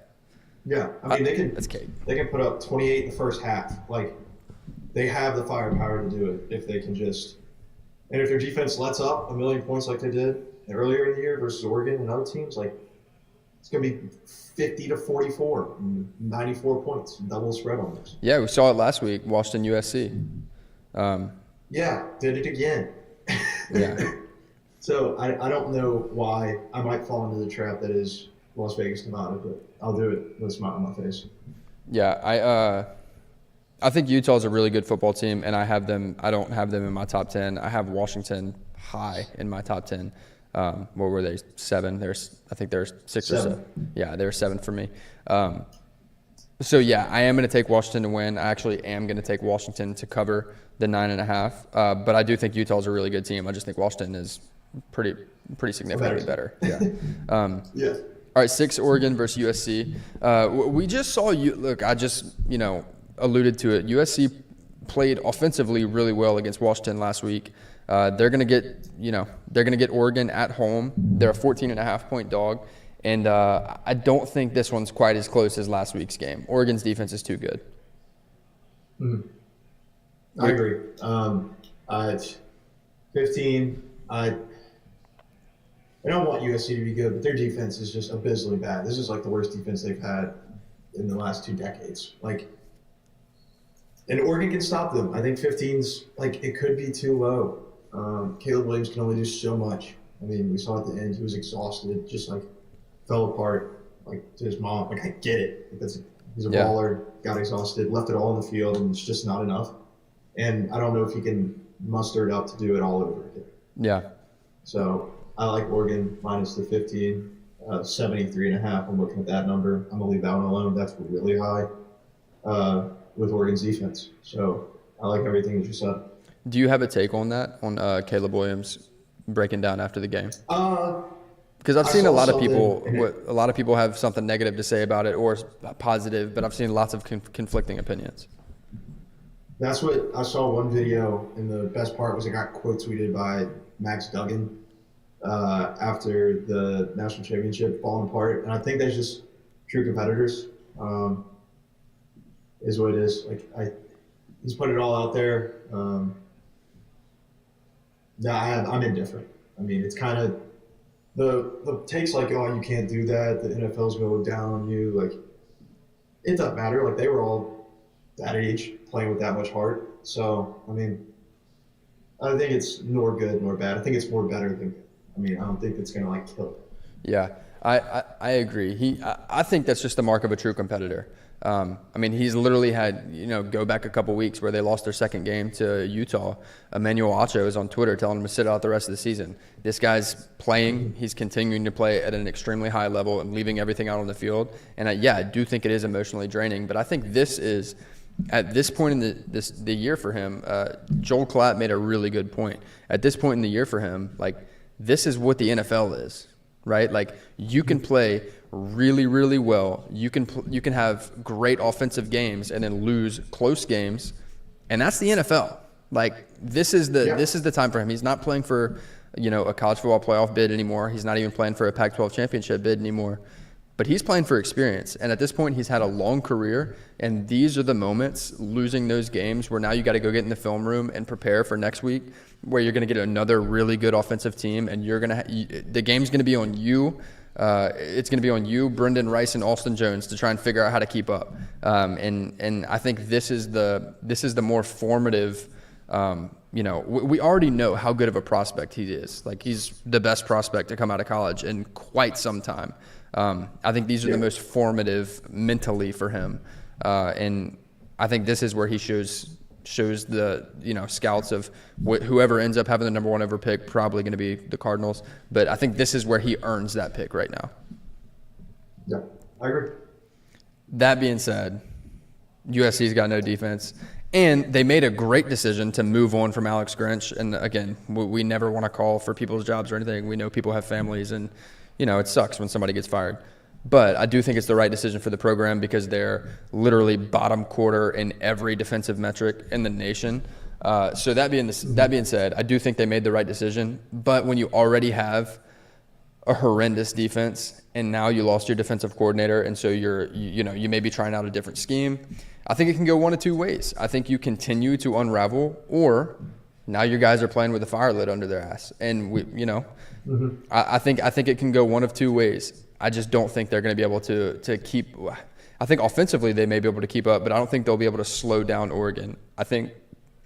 Yeah, I mean that's cake. They can put up 28 in the first half. Like, they have the firepower to do it if they can just. And if their defense lets up a million points like they did earlier in the year versus Oregon and other teams, like it's gonna be 50 to 44, 94 points, double spread on this. Yeah, we saw it last week, Washington USC. Yeah, did it again. Yeah. So I don't know why I might fall into the trap that is Las Vegas, Nevada, but I'll do it with a smile on my face. Yeah, I think Utah's a really good football team, and I don't have them in my top 10. I have Washington high in my top 10. What were they? 7. I think there's 6 or 7. Yeah, they were 7 for me. So yeah, I am going to take Washington to win. I actually am going to take Washington to cover the 9.5. But I do think Utah's a really good team. I just think Washington is pretty significantly better. Yeah. Yeah. All right, 6 Oregon versus USC. We just saw you. Look, I just alluded to it. USC played offensively really well against Washington last week. They're gonna get Oregon at home. They're a 14.5 point dog, and I don't think this one's quite as close as last week's game. Oregon's defense is too good. Mm-hmm. I agree. It's 15. I don't want USC to be good, but their defense is just abysmally bad. This is like the worst defense they've had in the last 2 decades. Like, and Oregon can stop them. I think 15's like it could be too low. Caleb Williams can only do so much. I mean, we saw at the end he was exhausted, just like fell apart, like to his mom. Like I get it because he's a baller, got exhausted, left it all in the field, and it's just not enough. And I don't know if he can muster it up to do it all over again. Yeah. So I like Oregon minus the 15, 73.5. I'm looking at that number. I'm gonna leave that one alone. That's really high with Oregon's defense. So I like everything that you said. Do you have a take on that, on Caleb Williams breaking down after the game? Because I've seen a lot of people have something negative to say about it or positive, but I've seen lots of conflicting opinions. That's what I saw one video, and the best part was it got quote tweeted by Max Duggan after the national championship falling apart. And I think that's just true competitors, is what it is. Like he's put it all out there. I'm indifferent. I mean, it's kind of the takes like, oh, you can't do that. The NFL's going down on you. Like, it doesn't matter. Like, they were all that age playing with that much heart. So, I mean, I think it's nor good nor bad. I think it's more better than good. I mean, I don't think it's going to, like, kill it. Yeah, I agree. I think that's just the mark of a true competitor. I mean, he's literally had, go back a couple weeks where they lost their second game to Utah. Emmanuel Acho is on Twitter telling him to sit out the rest of the season. This guy's playing. He's continuing to play at an extremely high level and leaving everything out on the field. And I do think it is emotionally draining. But I think this is, at this point in the year for him, Joel Klatt made a really good point. At this point in the year for him, like, this is what the NFL is, right? Like, you can play really, really well, you can have great offensive games and then lose close games, and that's the NFL. Like this is the time for him. He's not playing for a college football playoff bid anymore. He's not even playing for a Pac-12 championship bid anymore. But he's playing for experience. And at this point, he's had a long career. And these are the moments, losing those games, where now you got to go get in the film room and prepare for next week, where you're going to get another really good offensive team. And you're going to the game's going to be on you. It's going to be on you, Brendan Rice, and Austin Jones to try and figure out how to keep up. And I think this is the more formative. We already know how good of a prospect he is. Like, he's the best prospect to come out of college in quite some time. I think these are the most formative mentally for him. And I think this is where he shows the, scouts of whoever ends up having the number one over pick, probably going to be the Cardinals. But I think this is where he earns that pick right now. Yeah, I agree. That being said, USC's got no defense. And they made a great decision to move on from Alex Grinch. And again, we never want to call for people's jobs or anything. We know people have families, and it sucks when somebody gets fired. But I do think it's the right decision for the program, because they're literally bottom quarter in every defensive metric in the nation. So that being said, I do think they made the right decision. But when you already have a horrendous defense, and now you lost your defensive coordinator, and so you may be trying out a different scheme, I think it can go one of two ways. I think you continue to unravel, or now your guys are playing with a fire lit under their ass. And I think it can go one of two ways. I just don't think they're going to be able to keep. I think offensively they may be able to keep up, but I don't think they'll be able to slow down Oregon. I think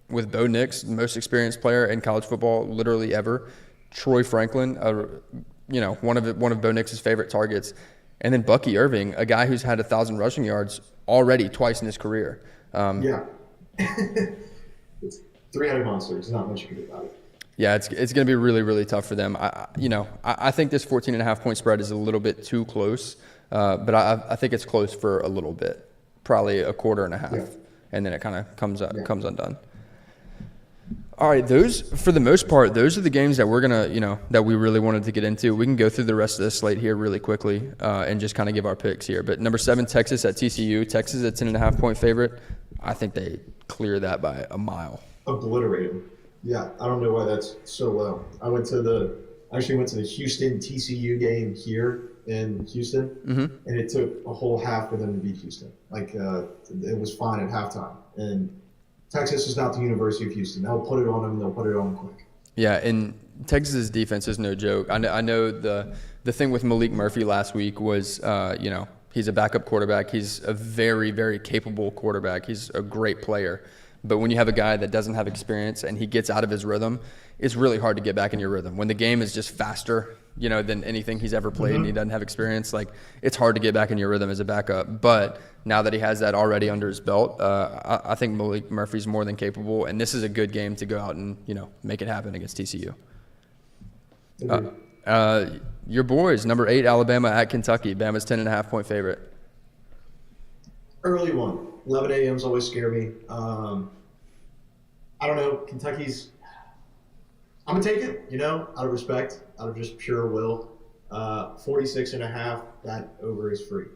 with Bo Nix, the most experienced player in college football literally ever, Troy Franklin, one of Bo Nix's favorite targets, and then Bucky Irving, a guy who's had 1,000 rushing yards already twice in his career. It's three-headed monster. There's not much you can do about it. Yeah, it's going to be really, really tough for them. I think this 14.5-point spread is a little bit too close, but I think it's close for a little bit, probably a quarter and a half, and then it kind of comes undone. All right, for the most part, those are the games that we're gonna, that we really wanted to get into. We can go through the rest of the slate here really quickly and just kind of give our picks here. But number 7, Texas at TCU. Texas at 10.5-point favorite. I think they clear that by a mile. Obliterate them. Yeah, I don't know why that's so low. I actually went to the Houston TCU game here in Houston, and it took a whole half for them to beat Houston. Like, it was fine at halftime. And Texas is not the University of Houston. They'll put it on them. They'll put it on quick. Yeah, and Texas's defense is no joke. I know the thing with Malik Murphy last week was, he's a backup quarterback. He's a very, very capable quarterback. He's a great player. But when you have a guy that doesn't have experience and he gets out of his rhythm, it's really hard to get back in your rhythm. When the game is just faster, than anything he's ever played, and he doesn't have experience, like, it's hard to get back in your rhythm as a backup. But now that he has that already under his belt, I think Malik Murphy's more than capable, and this is a good game to go out and, make it happen against TCU. Your boys, number 8, Alabama at Kentucky. Bama's 10.5-point favorite. Early one. 11 a.m.'s always scare me. I don't know. Kentucky's – I'm going to take it, out of respect, out of just pure will. 46.5, that over is free.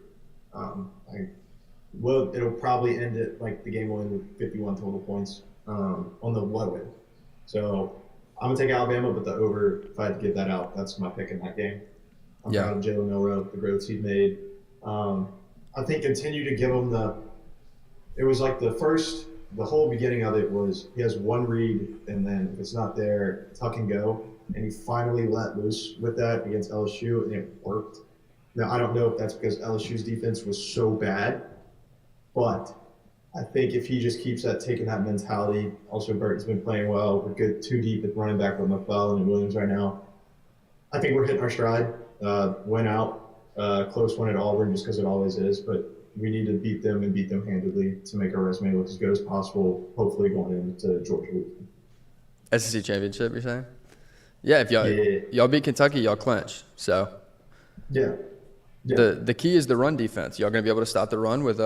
It'll probably end at, the game will end with 51 total points on the low end. So I'm going to take Alabama, but the over, if I had to give that out, that's my pick in that game. I'm proud of Jalen Milroe, the growth he's made. I think continue to give him it was like the whole beginning of it was he has one read, and then if it's not there, tuck and go. And he finally let loose with that against LSU, and it worked. Now, I don't know if that's because LSU's defense was so bad, but I think if he just keeps taking that mentality, also Burton's been playing well. We're good 2 deep at running back with McClellan and Williams right now. I think we're hitting our stride. Went out, close one at Auburn just because it always is, but we need to beat them and beat them handedly to make our resume look as good as possible, hopefully going into Georgia weekend. SEC championship, you're saying? Yeah, if y'all beat Kentucky, y'all clinch. So yeah. The key is the run defense. Y'all gonna be able to stop the run with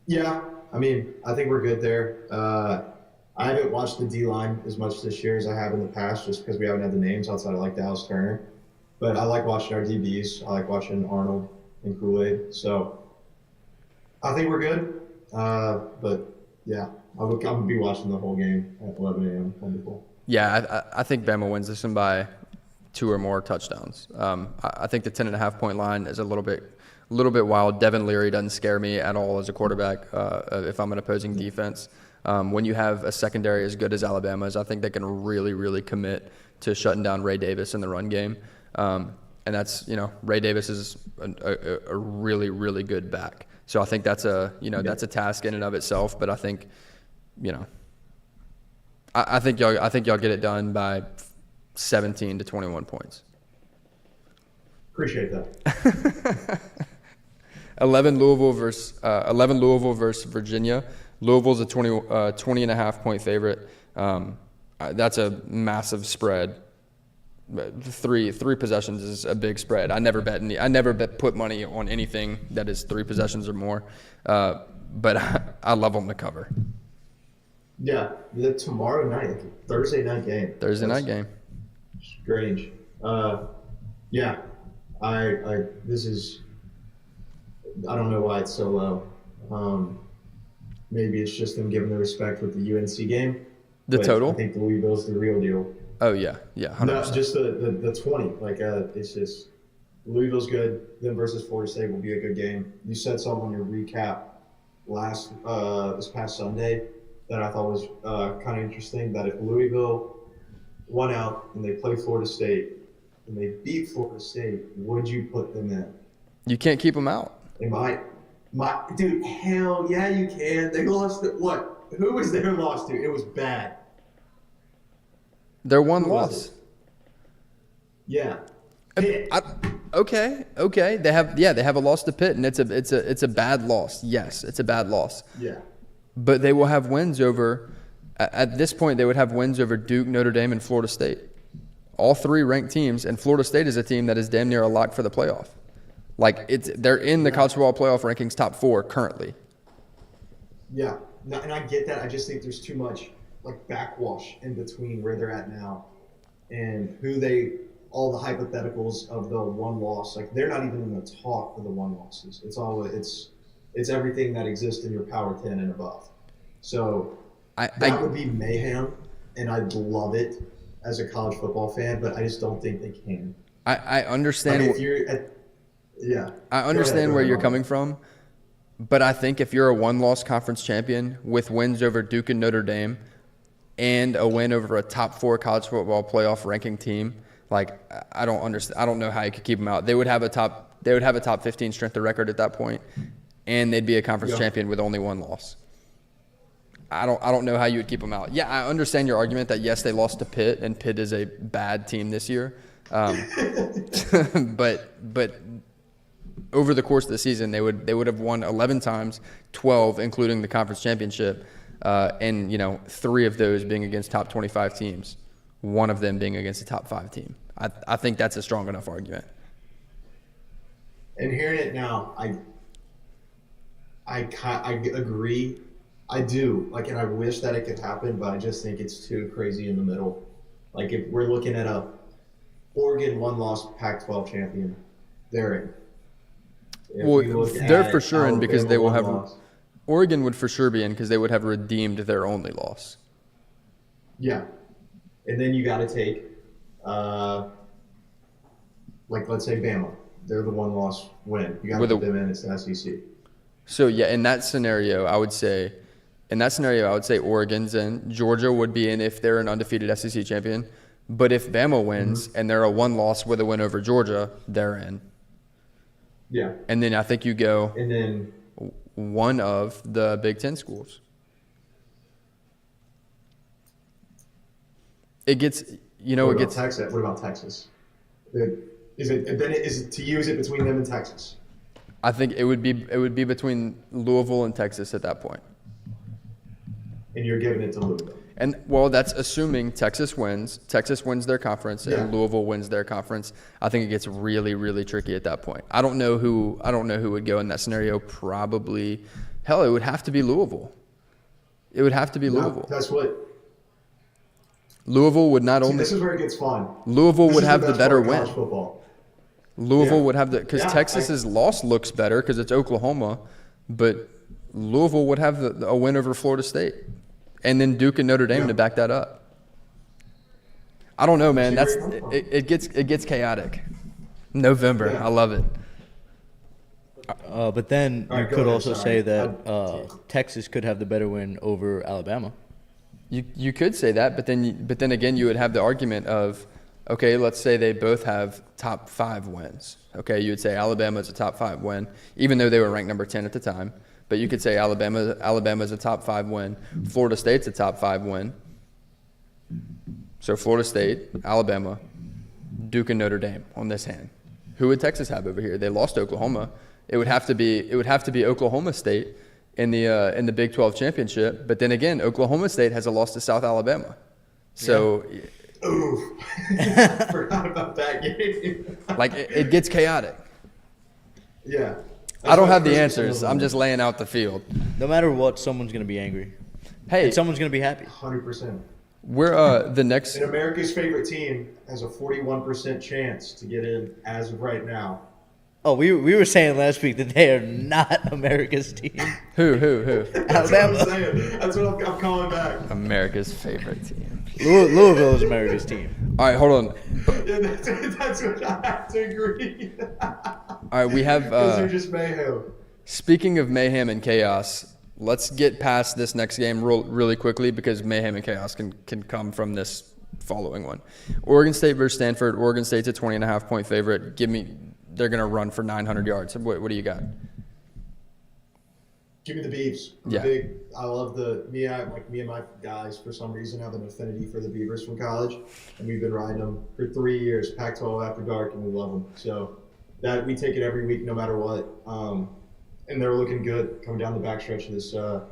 Yeah, I mean, I think we're good there. I haven't watched the D-line as much this year as I have in the past, just because we haven't had the names outside of Dallas Turner. But I like watching our DBs. I like watching Arnold and Kool-Aid. So I think we're good. But yeah, I'm gonna be watching the whole game at 11 a.m. Wonderful. Yeah, I think Bama wins this one by 2 or more touchdowns. I think the 10.5 point line is a little bit wild. Devin Leary doesn't scare me at all as a quarterback if I'm an opposing defense. When you have a secondary as good as Alabama's, I think they can really, really commit to shutting down Ray Davis in the run game. And that's, Ray Davis is a really, really good back. So I think that's that's a task in and of itself. But I think, I think y'all get it done by 17 to 21 points. Appreciate that. 11 Louisville versus Virginia. Louisville's a 20.5 point favorite. That's a massive spread. Three possessions is a big spread. I never put money on anything that is 3 possessions or more. But I love them to cover. Yeah, tomorrow night, Thursday night game. Night game. Strange. Yeah, this is. I don't know why it's so low. Maybe it's just them giving the respect with the UNC game. The total? I think Louisville's the real deal. Oh yeah, 100%. No, just the 20. It's just Louisville's good. Them versus Florida State will be a good game. You said something on your recap this past Sunday that I thought was kind of interesting. That if Louisville won out and they play Florida State and they beat Florida State, would you put them in? You can't keep them out. Dude, hell yeah, you can. They lost to what? Who was their loss to? It was bad. Their one loss. Yeah. Okay. They have a loss to Pitt, and it's a bad loss. Yes, it's a bad loss. Yeah. But they will have wins over. At this point, they would have wins over Duke, Notre Dame, and Florida State. All 3 ranked teams, and Florida State is a team that is damn near a lock for the playoff. They're in the college football playoff rankings top 4 currently. Yeah, and I get that. I just think there's too much backwash in between where they're at now and all the hypotheticals of the one loss. They're not even in the talk for the one losses. It's everything that exists in your Power 10 and above. So that would be mayhem, and I'd love it as a college football fan, but I just don't think they can. I understand. I understand where you're coming from, but I think if you're a one-loss conference champion with wins over Duke and Notre Dame and a win over a top 4 college football playoff ranking team, I don't understand. I don't know how you could keep them out. They would have a top 15 strength of record at that point, and they'd be a conference champion with only 1 loss. I don't know how you would keep them out. Yeah, I understand your argument that yes, they lost to Pitt, and Pitt is a bad team this year. But over the course of the season, they would have won 11 times, 12 including the conference championship, and 3 of those being against top 25 teams, 1 of them being against a top 5 team. I think that's a strong enough argument. And hearing it now, I agree. I do. And I wish that it could happen, but I just think it's too crazy in the middle. If we're looking at a Oregon one-loss Pac-12 champion, they're in. Well, they're for sure in because they will have – Oregon would for sure be in because they would have redeemed their only loss. Yeah. And then you got to take let's say Bama. They're the one-loss win. You got to put them in. It's the SEC. So, yeah, in that scenario, I would say Oregon's in. Georgia would be in if they're an undefeated SEC champion. But if Bama wins and they're a one-loss with a win over Georgia, they're in. Yeah. And then I think you go and then one of the Big Ten schools. It gets, Texas? What about Texas? Is it between them and Texas? I think it would be between Louisville and Texas at that point. And you're giving it to Louisville. And that's assuming Texas wins their conference, and Louisville wins their conference. I think it gets really, really tricky at that point. I don't know who would go in that scenario. Probably, it would have to be Louisville. It would have to be Louisville. That's what. Louisville would not only. This is where it gets fun. Louisville would have the better win. Football. Louisville Yeah. would have because Yeah, Texas's loss looks better because it's Oklahoma, but Louisville would have a win over Florida State, and then Duke and Notre Dame Yeah. to back that up. I don't know, man. See That's where you're coming from. it gets chaotic. November, Yeah. I love it. But then All you right, go could ahead, also sorry. say that Texas could have the better win over Alabama. You could say that, but then again, you would have the argument of, okay, let's say they both have top 5 wins. Okay, you would say Alabama's a top 5 win, even though they were ranked number 10 at the time. But you could say Alabama's a top 5 win. Florida State's a top 5 win. So Florida State, Alabama, Duke, and Notre Dame on this hand. Who would Texas have over here? They lost Oklahoma. It would have to be Oklahoma State in the Big 12 championship. But then again, Oklahoma State has a loss to South Alabama. So, Ooh, forgot about that game. like, it gets chaotic. Yeah. I don't have the That's why answers. Kristen I'm just laying out the field. No matter what, someone's going to be angry. Hey, And someone's going to be happy. 100%. we're the next. And America's favorite team has a 41% chance to get in as of right now. Oh, we were saying last week that they are not America's team. Who? That's Alabama. what I'm saying. That's what I'm calling back. America's favorite team. Louisville is America's team. All right, hold on. Yeah, that's what I have to agree. All right, we have. Because they're just mayhem. Speaking of mayhem and chaos, let's get past this next game really quickly because mayhem and chaos can come from this following one. Oregon State versus Stanford. Oregon State's a 20.5-point favorite. They're going to run for 900 yards. What do you got? Give me the Beavs. Yeah. I love me and my guys for some reason have an affinity for the Beavers from college, and we've been riding them for 3 years, Pac-12 after dark, and we love them. So that we take it every week, no matter what. And they're looking good coming down the backstretch of this the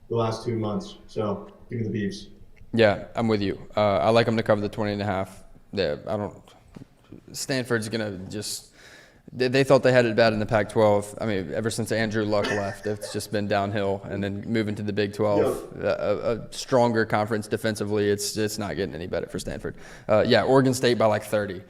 last 2 months. So give me the Beavs. Yeah, I'm with you. I like them to cover the 20.5. Stanford's going to just. They thought they had it bad in the Pac-12. I mean, ever since Andrew Luck left, it's just been downhill. And then moving to the Big 12, a stronger conference defensively, it's not getting any better for Stanford. Oregon State by like 30.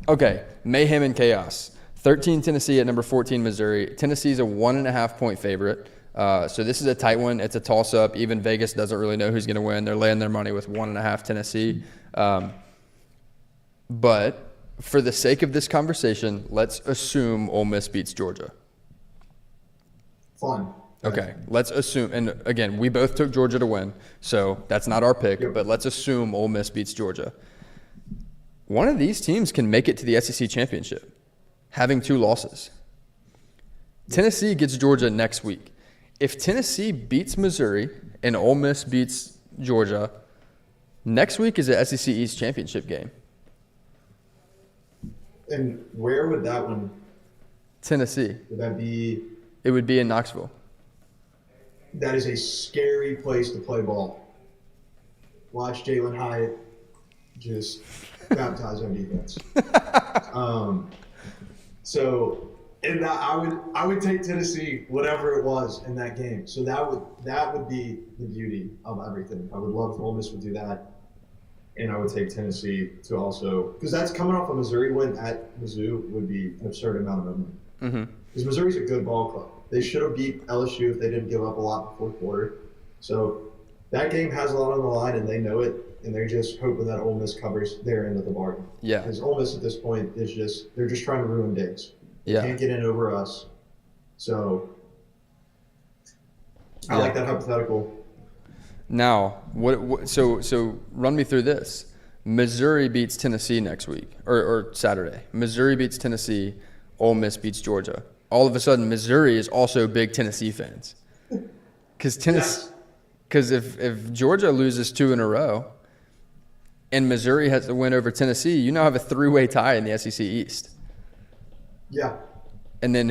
Okay, mayhem and chaos. 13 Tennessee at number 14 Missouri. Tennessee's a 1.5-point favorite. So this is a tight one. It's a toss-up. Even Vegas doesn't really know who's going to win. They're laying their money with 1.5 Tennessee. But for the sake of this conversation, let's assume Ole Miss beats Georgia. Fun. Okay, let's assume, and again, we both took Georgia to win, so that's not our pick, Yep. but let's assume Ole Miss beats Georgia. One of these teams can make it to the SEC championship, having 2 losses. Tennessee gets Georgia next week. If Tennessee beats Missouri and Ole Miss beats Georgia, next week is the SEC East championship game. And where would that one? Tennessee. Would that be? It would be in Knoxville. That is a scary place to play ball. Watch Jalen Hyatt just baptize on defense. And I would take Tennessee, whatever it was in that game. So that would be the beauty of everything. I would love if Ole Miss would do that. And I would take Tennessee to also, because that's coming off a Missouri win at Mizzou would be an absurd amount of momentum. Mm-hmm. Because Missouri's a good ball club. They should have beat LSU if they didn't give up a lot in the fourth quarter. So that game has a lot on the line, and they know it, and they're just hoping that Ole Miss covers their end of the bargain. Yeah. Because Ole Miss at this point is they're just trying to ruin Diggs. They Yeah. can't get in over us. So I Yeah. like that hypothetical. Now, so run me through this. Missouri beats Tennessee next week, or Saturday. Missouri beats Tennessee. Ole Miss beats Georgia. All of a sudden, Missouri is also big Tennessee fans. Because if Georgia loses 2 in a row and Missouri has to win over Tennessee, you now have a 3-way tie in the SEC East. Yeah. And then,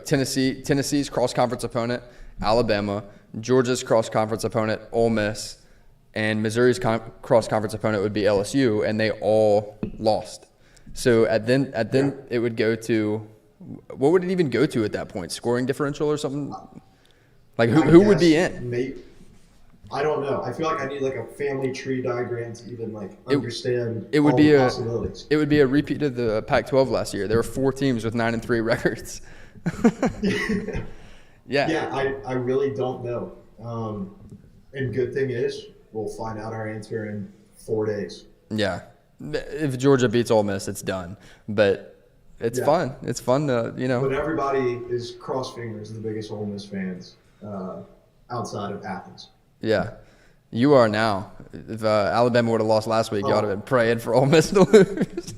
Tennessee's cross-conference opponent, Alabama. Georgia's cross-conference opponent, Ole Miss. And Missouri's cross-conference opponent would be LSU, and they all lost. So then it would go to – what would it even go to at that point? Scoring differential or something? Like who would be in? I don't know. I feel like I need like a family tree diagram to even like understand It would all be the a possibilities. it would be a repeat of the Pac-12 last year. There were 4 teams with 9-3 records. Yeah. Yeah, I really don't know. And good thing is, we'll find out our answer in 4 days. Yeah. If Georgia beats Ole Miss, it's done. But it's fun. It's fun to, But everybody is cross fingers, the biggest Ole Miss fans outside of Athens. Yeah. You are now. If Alabama would have lost last week, you ought to have been praying for Ole Miss to lose.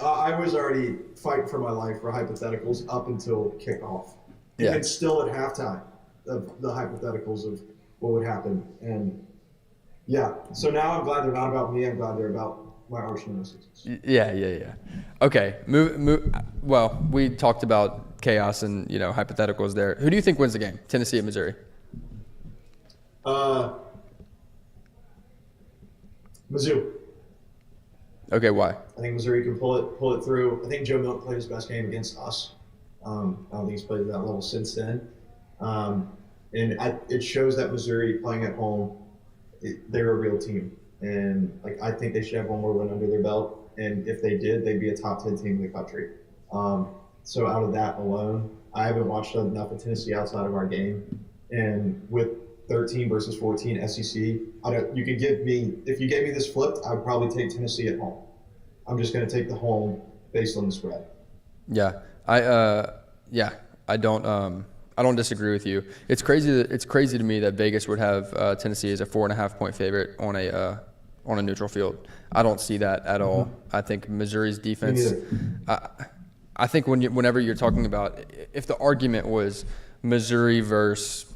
I was already fighting for my life for hypotheticals up until kickoff. Yeah. And still at halftime of the hypotheticals of what would happen. And yeah, so now I'm glad they're not about me. I'm glad they're about my arch nemesis. Yeah. Okay. Well, we talked about chaos and, hypotheticals there. Who do you think wins the game? Tennessee or Missouri? Mizzou. Okay, why? I think Missouri can pull it through. I think Joe Milton played his best game against us. I don't think he's played at that level since then. It shows that Missouri playing at home, they're a real team. And I think they should have one more win under their belt. And if they did, they'd be a top 10 team in the country. So out of that alone, I haven't watched enough of Tennessee outside of our game. And with 13 versus 14 SEC, if you gave me this flipped, I would probably take Tennessee at home. I'm just going to take the home based on the spread. Yeah, I don't disagree with you. It's crazy to me that Vegas would have Tennessee as a 4.5 point favorite on a neutral field. I don't see that at all. I think Missouri's defense. I think whenever you're talking about, if the argument was Missouri versus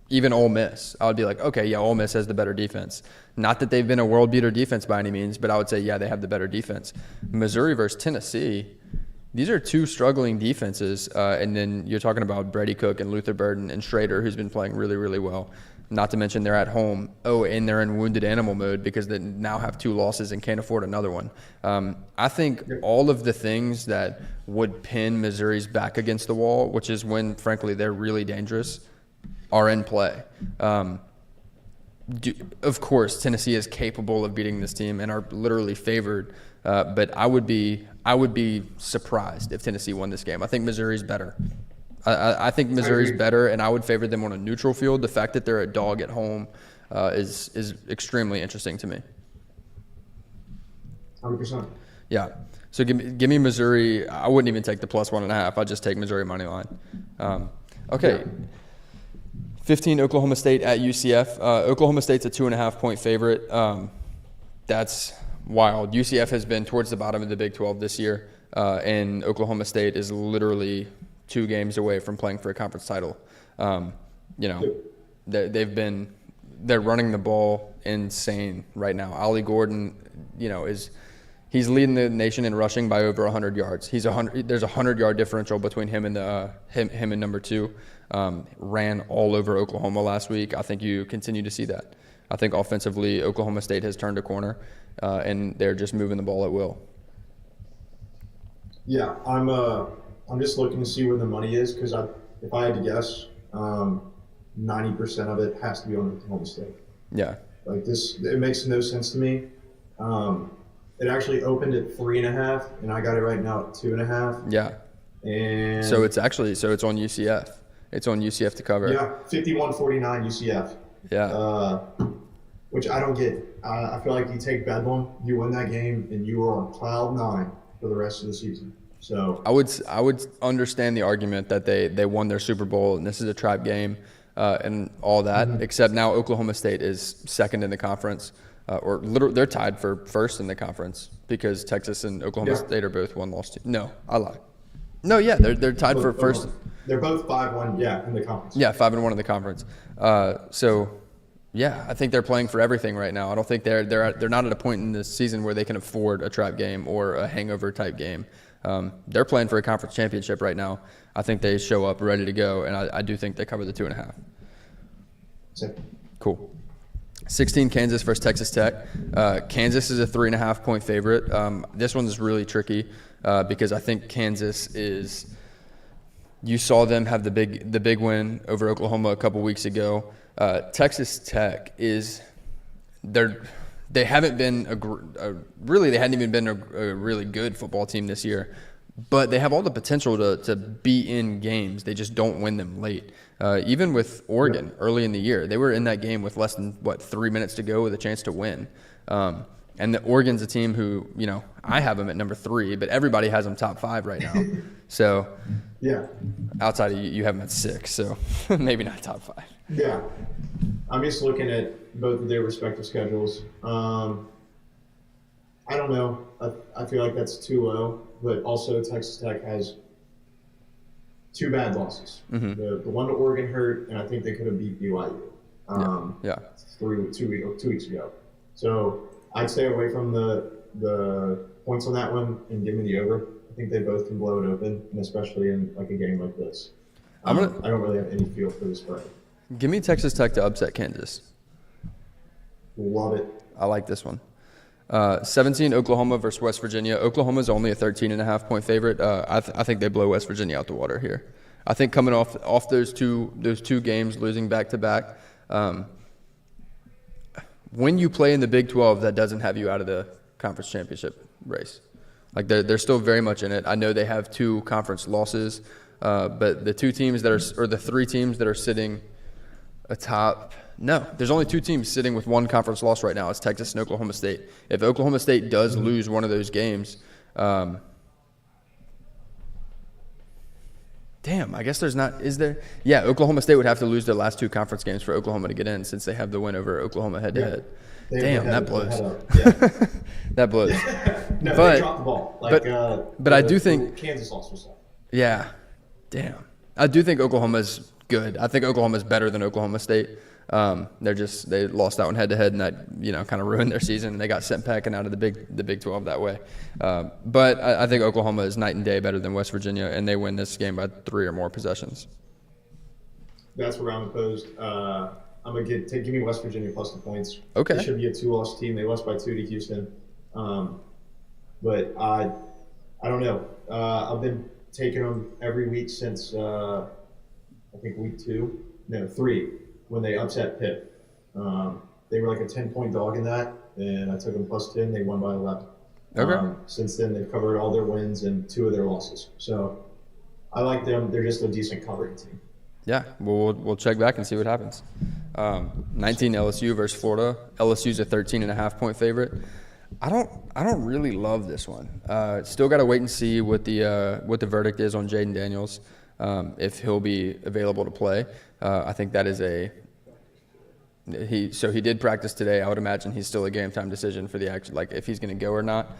even Ole Miss, I would be like, okay, yeah, Ole Miss has the better defense. Not that they've been a world beater defense by any means, but I would say, yeah, they have the better defense. Missouri versus Tennessee, these are 2 struggling defenses. And then you're talking about Brady Cook and Luther Burden and Schrader, who's been playing really, really well. Not to mention they're at home. Oh, and they're in wounded animal mode because they now have 2 losses and can't afford another one. I think all of the things that would pin Missouri's back against the wall, which is when, frankly, they're really dangerous, are in play. Of course, Tennessee is capable of beating this team and are literally favored. But I would be surprised if Tennessee won this game. I think Missouri's better. I think Missouri's better, and I would favor them on a neutral field. The fact that they're a dog at home is extremely interesting to me. 100%. Yeah. So give me Missouri. I wouldn't even take the +1.5. I'd just take Missouri money line. Okay. Yeah. 15 Oklahoma State at UCF. Oklahoma State's a 2.5 point favorite. That's wild. UCF has been towards the bottom of the Big 12 this year, and Oklahoma State is literally 2 games away from playing for a conference title. They're running the ball insane right now. Ollie Gordon, he's leading the nation in rushing by over 100 yards. There's a 100-yard differential between him and him and number 2. Ran all over Oklahoma last week. I think you continue to see that. I think offensively, Oklahoma State has turned a corner, and they're just moving the ball at will. Yeah, I'm just looking to see where the money is because if I had to guess, 90% of it has to be on Oklahoma State. Yeah. It makes no sense to me. It actually opened at 3.5, and I got it right now at 2.5. Yeah. And so it's on UCF. It's on UCF to cover. Yeah, 51-49 UCF. Yeah. Which I don't get. I feel like you take Bedlam, you win that game, and you are on cloud 9 for the rest of the season. So I would understand the argument that they won their Super Bowl and this is a trap game and all that. Mm-hmm. Except now Oklahoma State is second in the conference, they're tied for first in the conference because Texas and Oklahoma State are both 1-loss teams. No, I lied. No, yeah, they're tied for first. They're both 5-1, in the conference. Yeah, 5-1 in the conference. Yeah, I think they're playing for everything right now. I don't think they're not at a point in this season where they can afford a trap game or a hangover type game. They're playing for a conference championship right now. I think they show up ready to go, and I do think they cover the 2.5. Same. Cool. 16 Kansas versus Texas Tech. Kansas is a 3.5 point favorite. This one is really tricky because I think Kansas is You saw them have the big win over Oklahoma a couple weeks ago. Texas Tech they haven't been they hadn't even been a really good football team this year, but they have all the potential to be in games. They just don't win them late. Even with Oregon early in the year, they were in that game with less than 3 minutes to go with a chance to win. And the Oregon's a team who, I have them at number 3, but everybody has them top 5 right now. So, Yeah. outside of you have them at 6, so maybe not top 5. Yeah. I'm just looking at both of their respective schedules. I don't know. I feel like that's too low, but also Texas Tech has 2 bad losses. Mm-hmm. The one to Oregon hurt, and I think they could have beat BYU. Yeah. 2 weeks ago. So I'd stay away from the points on that one and give me the over. I think they both can blow it open, and especially in like a game like this. I don't really have any feel for the spread. Give me Texas Tech to upset Kansas. Love it. I like this one. 17 Oklahoma versus West Virginia. Oklahoma's only a 13.5-point favorite. I think they blow West Virginia out the water here. I think coming off those two games, losing back to back, when you play in the Big 12, that doesn't have you out of the conference championship race. Like they're still very much in it. I know they have 2 conference losses, but the 3 teams that are sitting atop. No, there's only 2 teams sitting with 1 conference loss right now. It's Texas and Oklahoma State. If Oklahoma State does lose one of those games, I guess there's not. Is there? Yeah, Oklahoma State would have to lose their last 2 conference games for Oklahoma to get in, since they have the win over Oklahoma head-to-head. Yeah. Damn, that blows. Yeah. That blows. No, But- they dropped the ball. but I do think- Kansas lost was that. Yeah. Damn. I do think Oklahoma's good. I think Oklahoma's better than Oklahoma State. They lost that one head to head, and that kind of ruined their season. They got sent packing out of the Big 12 that way. But I think Oklahoma is night and day better than West Virginia, and they win this game by 3 or more possessions. That's where I'm opposed. I'm gonna give me West Virginia plus the points. Okay. They should be a 2-loss team. They lost by 2 to Houston. But I don't know. I've been taking them every week since I think week 3, when they upset Pitt. They were like a 10-point dog in that, and I took them plus 10. They won by 11. Okay. Since then, they've covered all their wins and 2 of their losses. So I like them. They're just a decent covering team. Yeah, we'll check back and see what happens. 19 LSU versus Florida. LSU's a 13.5-point favorite. I don't really love this one. Still got to wait and see what the verdict is on Jaden Daniels, if he'll be available to play. I think that is he did practice today. I would imagine he's still a game time decision for the action, like if he's going to go or not.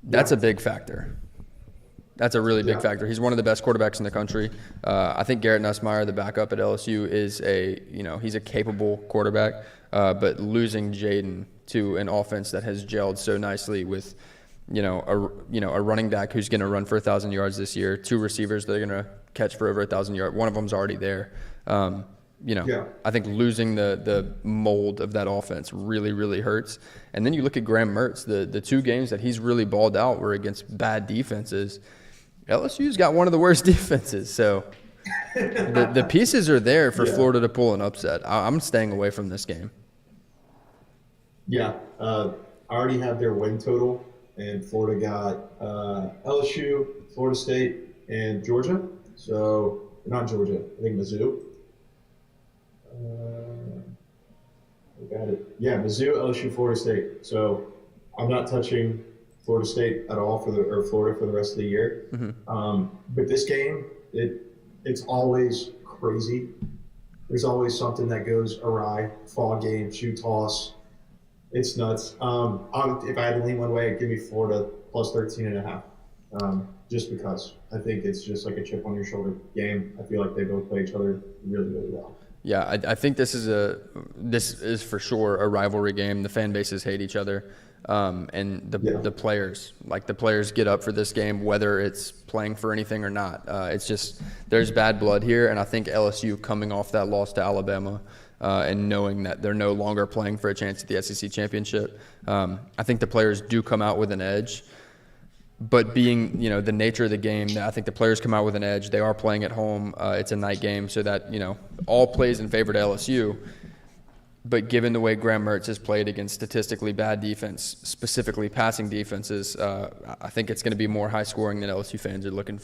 That's a big factor. That's a really big factor. He's one of the best quarterbacks in the country. I think Garrett Nussmeier, the backup at LSU, is he's a capable quarterback. But losing Jaden to an offense that has gelled so nicely with, a running back who's going to run for 1,000 yards this year, 2 receivers that are going to catch for over 1,000 yards. One of them's already there. I think losing the mold of that offense really, really hurts. And then you look at Graham Mertz. The 2 games that he's really balled out were against bad defenses. LSU's got one of the worst defenses, so the pieces are there for Florida to pull an upset. I'm staying away from this game. Yeah, I already have their win total, and Florida got LSU, Florida State, and Georgia. So, not Georgia, I think Mizzou. Got it. Yeah, Mizzou, LSU, Florida State. So, I'm not touching Florida State at all Florida for the rest of the year. Mm-hmm. But this game, it's always crazy. There's always something that goes awry. Fall game, shoe toss. It's nuts. If I had to lean one way, I'd give me Florida plus 13.5. Just because I think it's just like a chip on your shoulder game. I feel like they both play each other really, really well. Yeah, I think this is for sure a rivalry game. The fan bases hate each other, and the players get up for this game whether it's playing for anything or not. It's just there's bad blood here, and I think LSU coming off that loss to Alabama and knowing that they're no longer playing for a chance at the SEC championship, I think the players do come out with an edge. But being, the nature of the game, I think the players come out with an edge. They are playing at home. It's a night game, so that, all plays in favor to LSU. But given the way Graham Mertz has played against statistically bad defense, specifically passing defenses, I think it's going to be more high scoring than LSU fans are looking,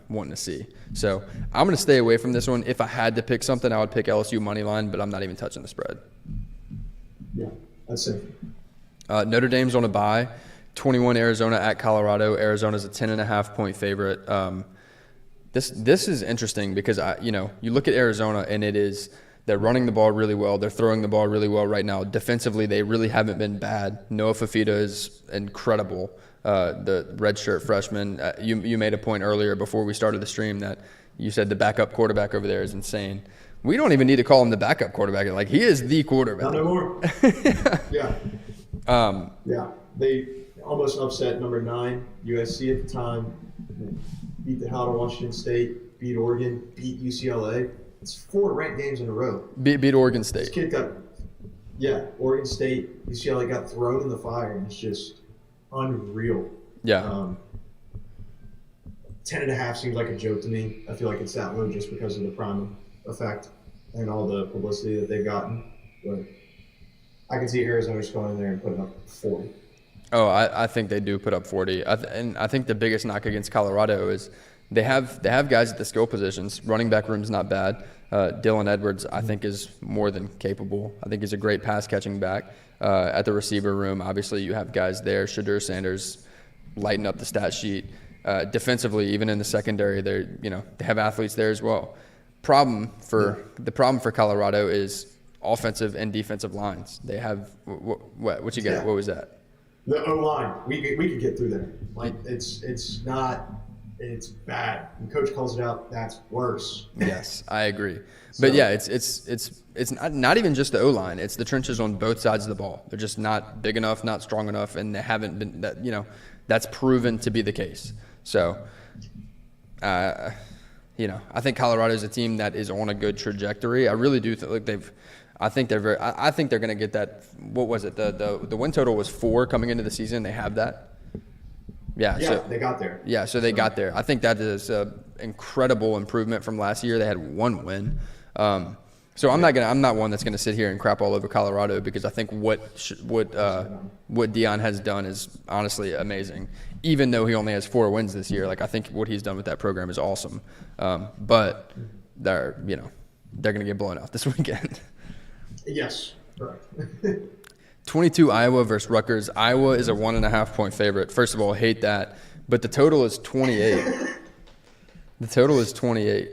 wanting to see. So I'm going to stay away from this one. If I had to pick something, I would pick LSU money line, but I'm not even touching the spread. Yeah, that's it. Notre Dame's on a bye. 21 Arizona at Colorado. Arizona's a 10.5-point favorite. This is interesting because you look at Arizona and they're running the ball really well. They're throwing the ball really well right now. Defensively, they really haven't been bad. Noah Fafita is incredible. The redshirt freshman. You made a point earlier before we started the stream that you said the backup quarterback over there is insane. We don't even need to call him the backup quarterback. Like, he is the quarterback. Not no more. Yeah. Yeah. They almost upset number 9 USC at the time. Beat the hell out of Washington State. Beat Oregon. Beat UCLA. It's 4 ranked games in a row. Beat Oregon State. This kid Oregon State, UCLA got thrown in the fire, and it's just unreal. Yeah. 10.5 seems like a joke to me. I feel like it's that low just because of the prime effect and all the publicity that they've gotten. But I can see Arizona just going in there and putting up 40. Oh, I think they do put up 40. And I think the biggest knock against Colorado is they have guys at the skill positions. Running back room's not bad. Dylan Edwards, I think, is more than capable. I think he's a great pass-catching back. At the receiver room, obviously, you have guys there. Shadur Sanders lighting up the stat sheet. Defensively, even in the secondary, they have athletes there as well. The problem for Colorado is offensive and defensive lines. They have what you got? Yeah. What was that? The O-line, we could get through there. Like, it's bad. When coach calls it out, that's worse. Yes, I agree. But yeah, it's not even just the O-line. It's the trenches on both sides of the ball. They're just not big enough, not strong enough, and they haven't been that's proven to be the case. So, I think Colorado's a team that is on a good trajectory. I really do I think they're going to get that. What was it? The win total was 4 coming into the season. They have that. Yeah, they got there. Yeah, so they got there. I think that is an incredible improvement from last year. They had 1 win. So I'm not one that's going to sit here and crap all over Colorado, because I think what Dion has done is honestly amazing. Even though he only has 4 wins this year, I think what he's done with that program is awesome. But they're going to get blown out this weekend. Yes, correct. 22 Iowa versus Rutgers. Iowa is a 1.5-point favorite. First of all, hate that. But the total is 28. The total is 28.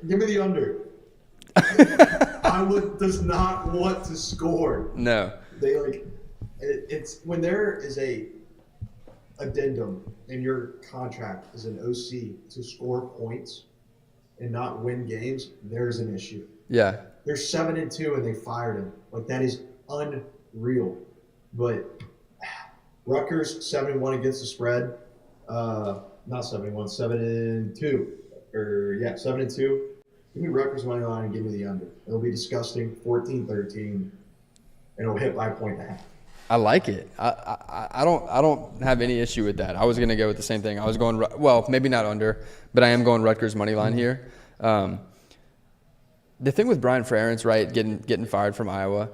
Give me the under. Iowa does not want to score. No. They it's when there is a addendum in your contract as an OC to score points and not win games, there's an issue. Yeah. They're 7-2 and they fired him. That is unreal. But Rutgers 7-1 against the spread. Not 7-1, 7-2. 7-2. Give me Rutgers money line and give me the under. It'll be disgusting. 14-13, and it'll hit by 1.5. I like it. I don't have any issue with that. I was going to go with the same thing. I was going, well, maybe not under, but I am going Rutgers money line here. The thing with Brian Ferentz, right, getting fired from Iowa,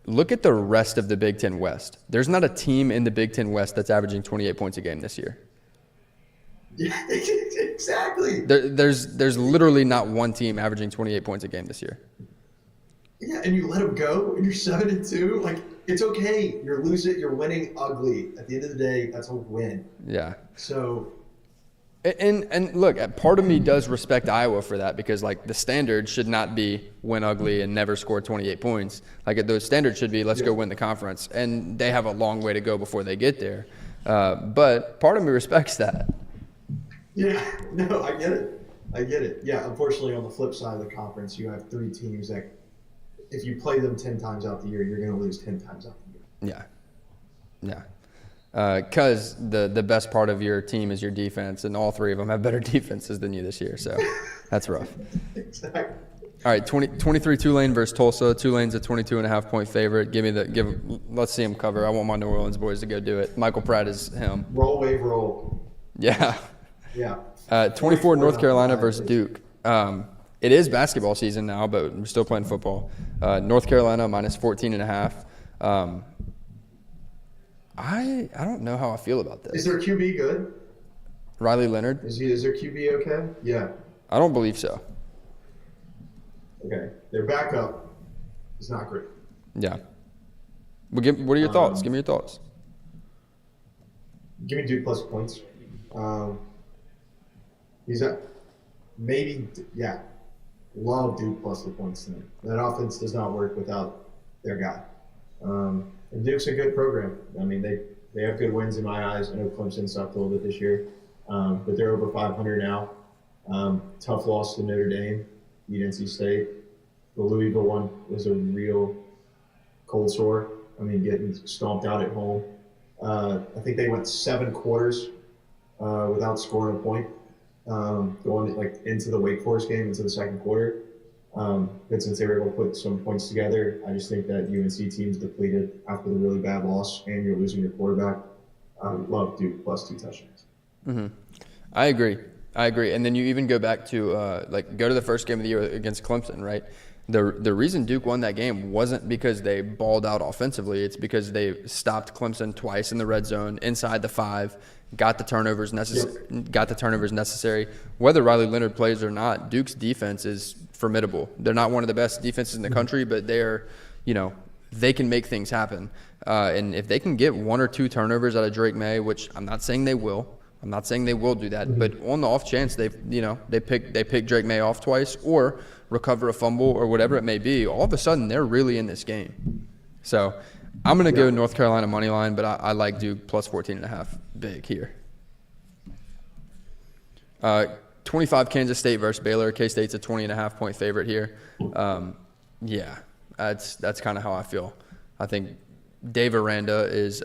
look at the rest of the Big Ten West. There's not a team in the Big Ten West that's averaging 28 points a game this year. Yeah, exactly. There's literally not one team averaging 28 points a game this year. Yeah, and you let them go, and you're 7-2. It's okay. You're losing. You're winning ugly. At the end of the day, that's a win. Yeah. So. And look, part of me does respect Iowa for that, because the standard should not be win ugly and never score 28 points. Those standards should be let's go win the conference, and they have a long way to go before they get there. But part of me respects that. Yeah, no, I get it. Yeah, unfortunately, on the flip side of the conference, you have 3 teams that, if you play them 10 times out the year, you're going to lose 10 times out the year. Yeah. Because the best part of your team is your defense, and all 3 of them have better defenses than you this year. So that's rough. Exactly. All right, 23 Tulane versus Tulsa. Tulane's a 22.5-point favorite. Let's see him cover. I want my New Orleans boys to go do it. Michael Pratt is him. Roll, wave, roll. Yeah. Yeah. 24 North Carolina versus Duke. It is basketball season now, but we're still playing football. North Carolina minus 14.5. I don't know how I feel about this. Is their QB good? Riley Leonard? Is their QB okay? Yeah. I don't believe so. Okay. Their backup is not great. Yeah. What are your thoughts? Give me your thoughts. Give me Duke plus points. He's at maybe, yeah. Love Duke plus the points tonight. That offense does not work without their guy. And Duke's a good program. I mean, they have good wins in my eyes. I know Clemson sucked a little bit this year, but they're over 500 now. Tough loss to Notre Dame, beat NC State. The Louisville one was a real cold sore. I mean, getting stomped out at home. I think they went 7 quarters without scoring a point, going into the Wake Forest game, into the second quarter. But since they were able to put some points together, I just think that UNC team's depleted after the really bad loss, and you're losing your quarterback. Love Duke plus 2 touchdowns. Mm-hmm. I agree. And then you even go back to go to the first game of the year against Clemson, right? The reason Duke won that game wasn't because they balled out offensively. It's because they stopped Clemson twice in the red zone, inside the 5, got the turnovers necessary. Whether Riley Leonard plays or not, Duke's defense is formidable. They're not one of the best defenses in the country, but they're, they can make things happen. And if they can get 1 or 2 turnovers out of Drake May, which I'm not saying they will. I'm not saying they will do that, but on the off chance they pick Drake May off twice or recover a fumble or whatever it may be, all of a sudden they're really in this game. So I'm going to go North Carolina money line, but I like Duke plus 14.5 big here. 25 Kansas State versus Baylor. K-State's a 20.5-point favorite here. Yeah, that's kind of how I feel. I think Dave Aranda is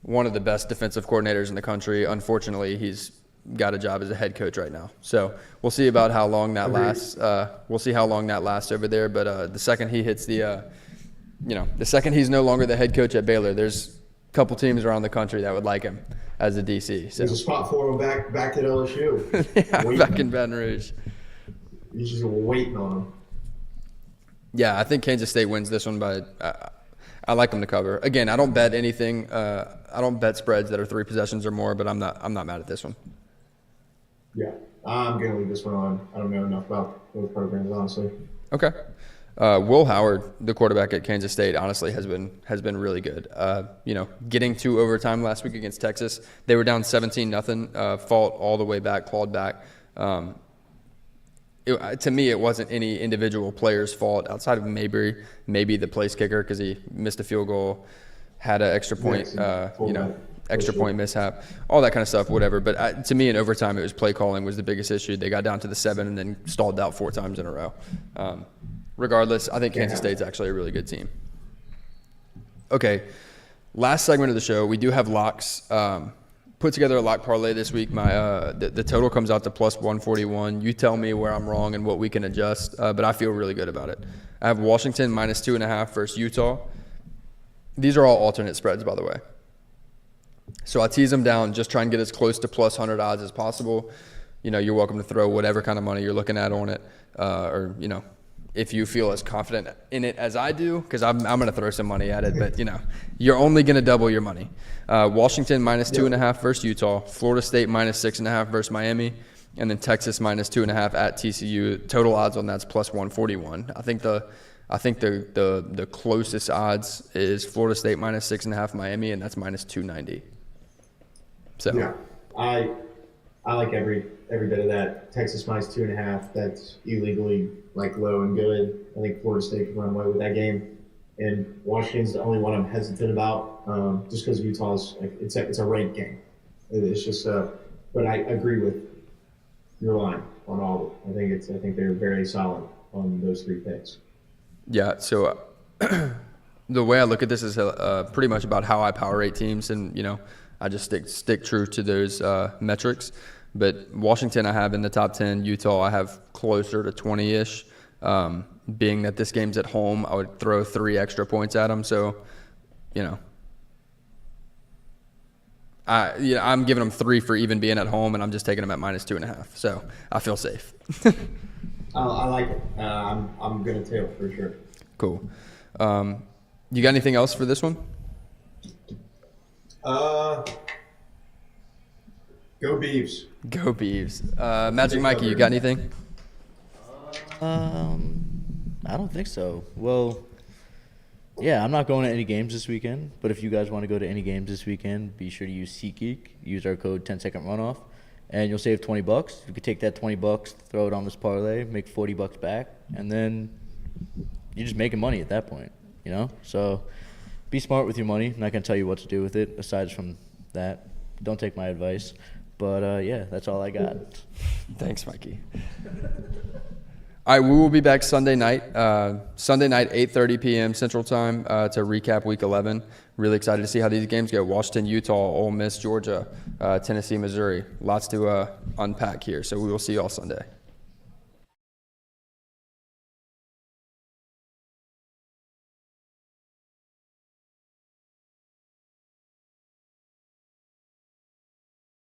one of the best defensive coordinators in the country. Unfortunately, he's got a job as a head coach right now. So we'll see about how long that lasts. We'll see how long that lasts over there. But the second he hits the second he's no longer the head coach at Baylor, there's a couple teams around the country that would like him as a DC. So. There's a spot for him back at LSU. Yeah, back in Baton Rouge. He's just waiting on him. Yeah, I think Kansas State wins this one by I like them to cover. Again, I don't bet anything. I don't bet spreads that are 3 possessions or more, but I'm not mad at this one. Yeah, I'm gonna leave this one on. I don't know enough about both programs, honestly. Okay. Will Howard, the quarterback at Kansas State, honestly has been really good. Getting to overtime last week against Texas, they were down 17-0, fought all the way back, clawed back. To me, it wasn't any individual player's fault outside of maybe the place kicker because he missed a field goal, had an extra point, point mishap, all that kind of stuff, whatever. But to me, in overtime, it was play calling was the biggest issue. They got down to the 7 and then stalled out 4 times in a row. Regardless, I think Kansas State's actually a really good team. Okay, last segment of the show, we do have locks. Put together a lock parlay this week. The total comes out to plus 141. You tell me where I'm wrong and what we can adjust, but I feel really good about it. I have Washington minus 2.5 versus Utah. These are all alternate spreads, by the way. So I tease them down, just try and get as close to plus 100 odds as possible. You're welcome to throw whatever kind of money you're looking at on it, if you feel as confident in it as I do, because I'm going to throw some money at it, but you're only going to double your money. Washington minus 2.5 versus Utah, Florida State minus 6.5 versus Miami, and then Texas minus 2.5 at TCU. Total odds on that's plus 141. I think the closest odds is Florida State minus 6.5 Miami, and that's minus 290. So yeah, I like every bit of that. Texas minus 2.5. That's illegally low and good. I think Florida State can run away with that game, and Washington's the only one I'm hesitant about, just because Utah's it's a ranked game. It's just but I agree with your line on all of it. I think they're very solid on those 3 picks. Yeah. So the way I look at this is pretty much about how I power rate teams, and I just stick true to those metrics. But Washington I have in the top 10. Utah I have closer to 20-ish. Being that this game's at home, I would throw 3 extra points at them. So, you know, I'm giving them 3 for even being at home, and I'm just taking them at -2.5. So I feel safe. I like it. I'm gonna tail for sure. Cool. You got anything else for this one? Go Beavs. Go Beavs. Magic Mikey, you got anything? I don't think so. Well, yeah, I'm not going to any games this weekend, but if you guys want to go to any games this weekend, be sure to use SeatGeek. Use our code 10-second runoff, and you'll save $20. You could take that $20, throw it on this parlay, make $40 back, and then you're just making money at that point, you know? So be smart with your money. I'm not going to tell you what to do with it, aside from that. Don't take my advice. But, yeah, that's all I got. Thanks, Mikey. All right, we will be back Sunday night. Sunday night, 8:30 p.m. Central Time to recap Week 11. Really excited to see how these games go. Washington, Utah, Ole Miss, Georgia, Tennessee, Missouri. Lots to unpack here. So we will see you all Sunday.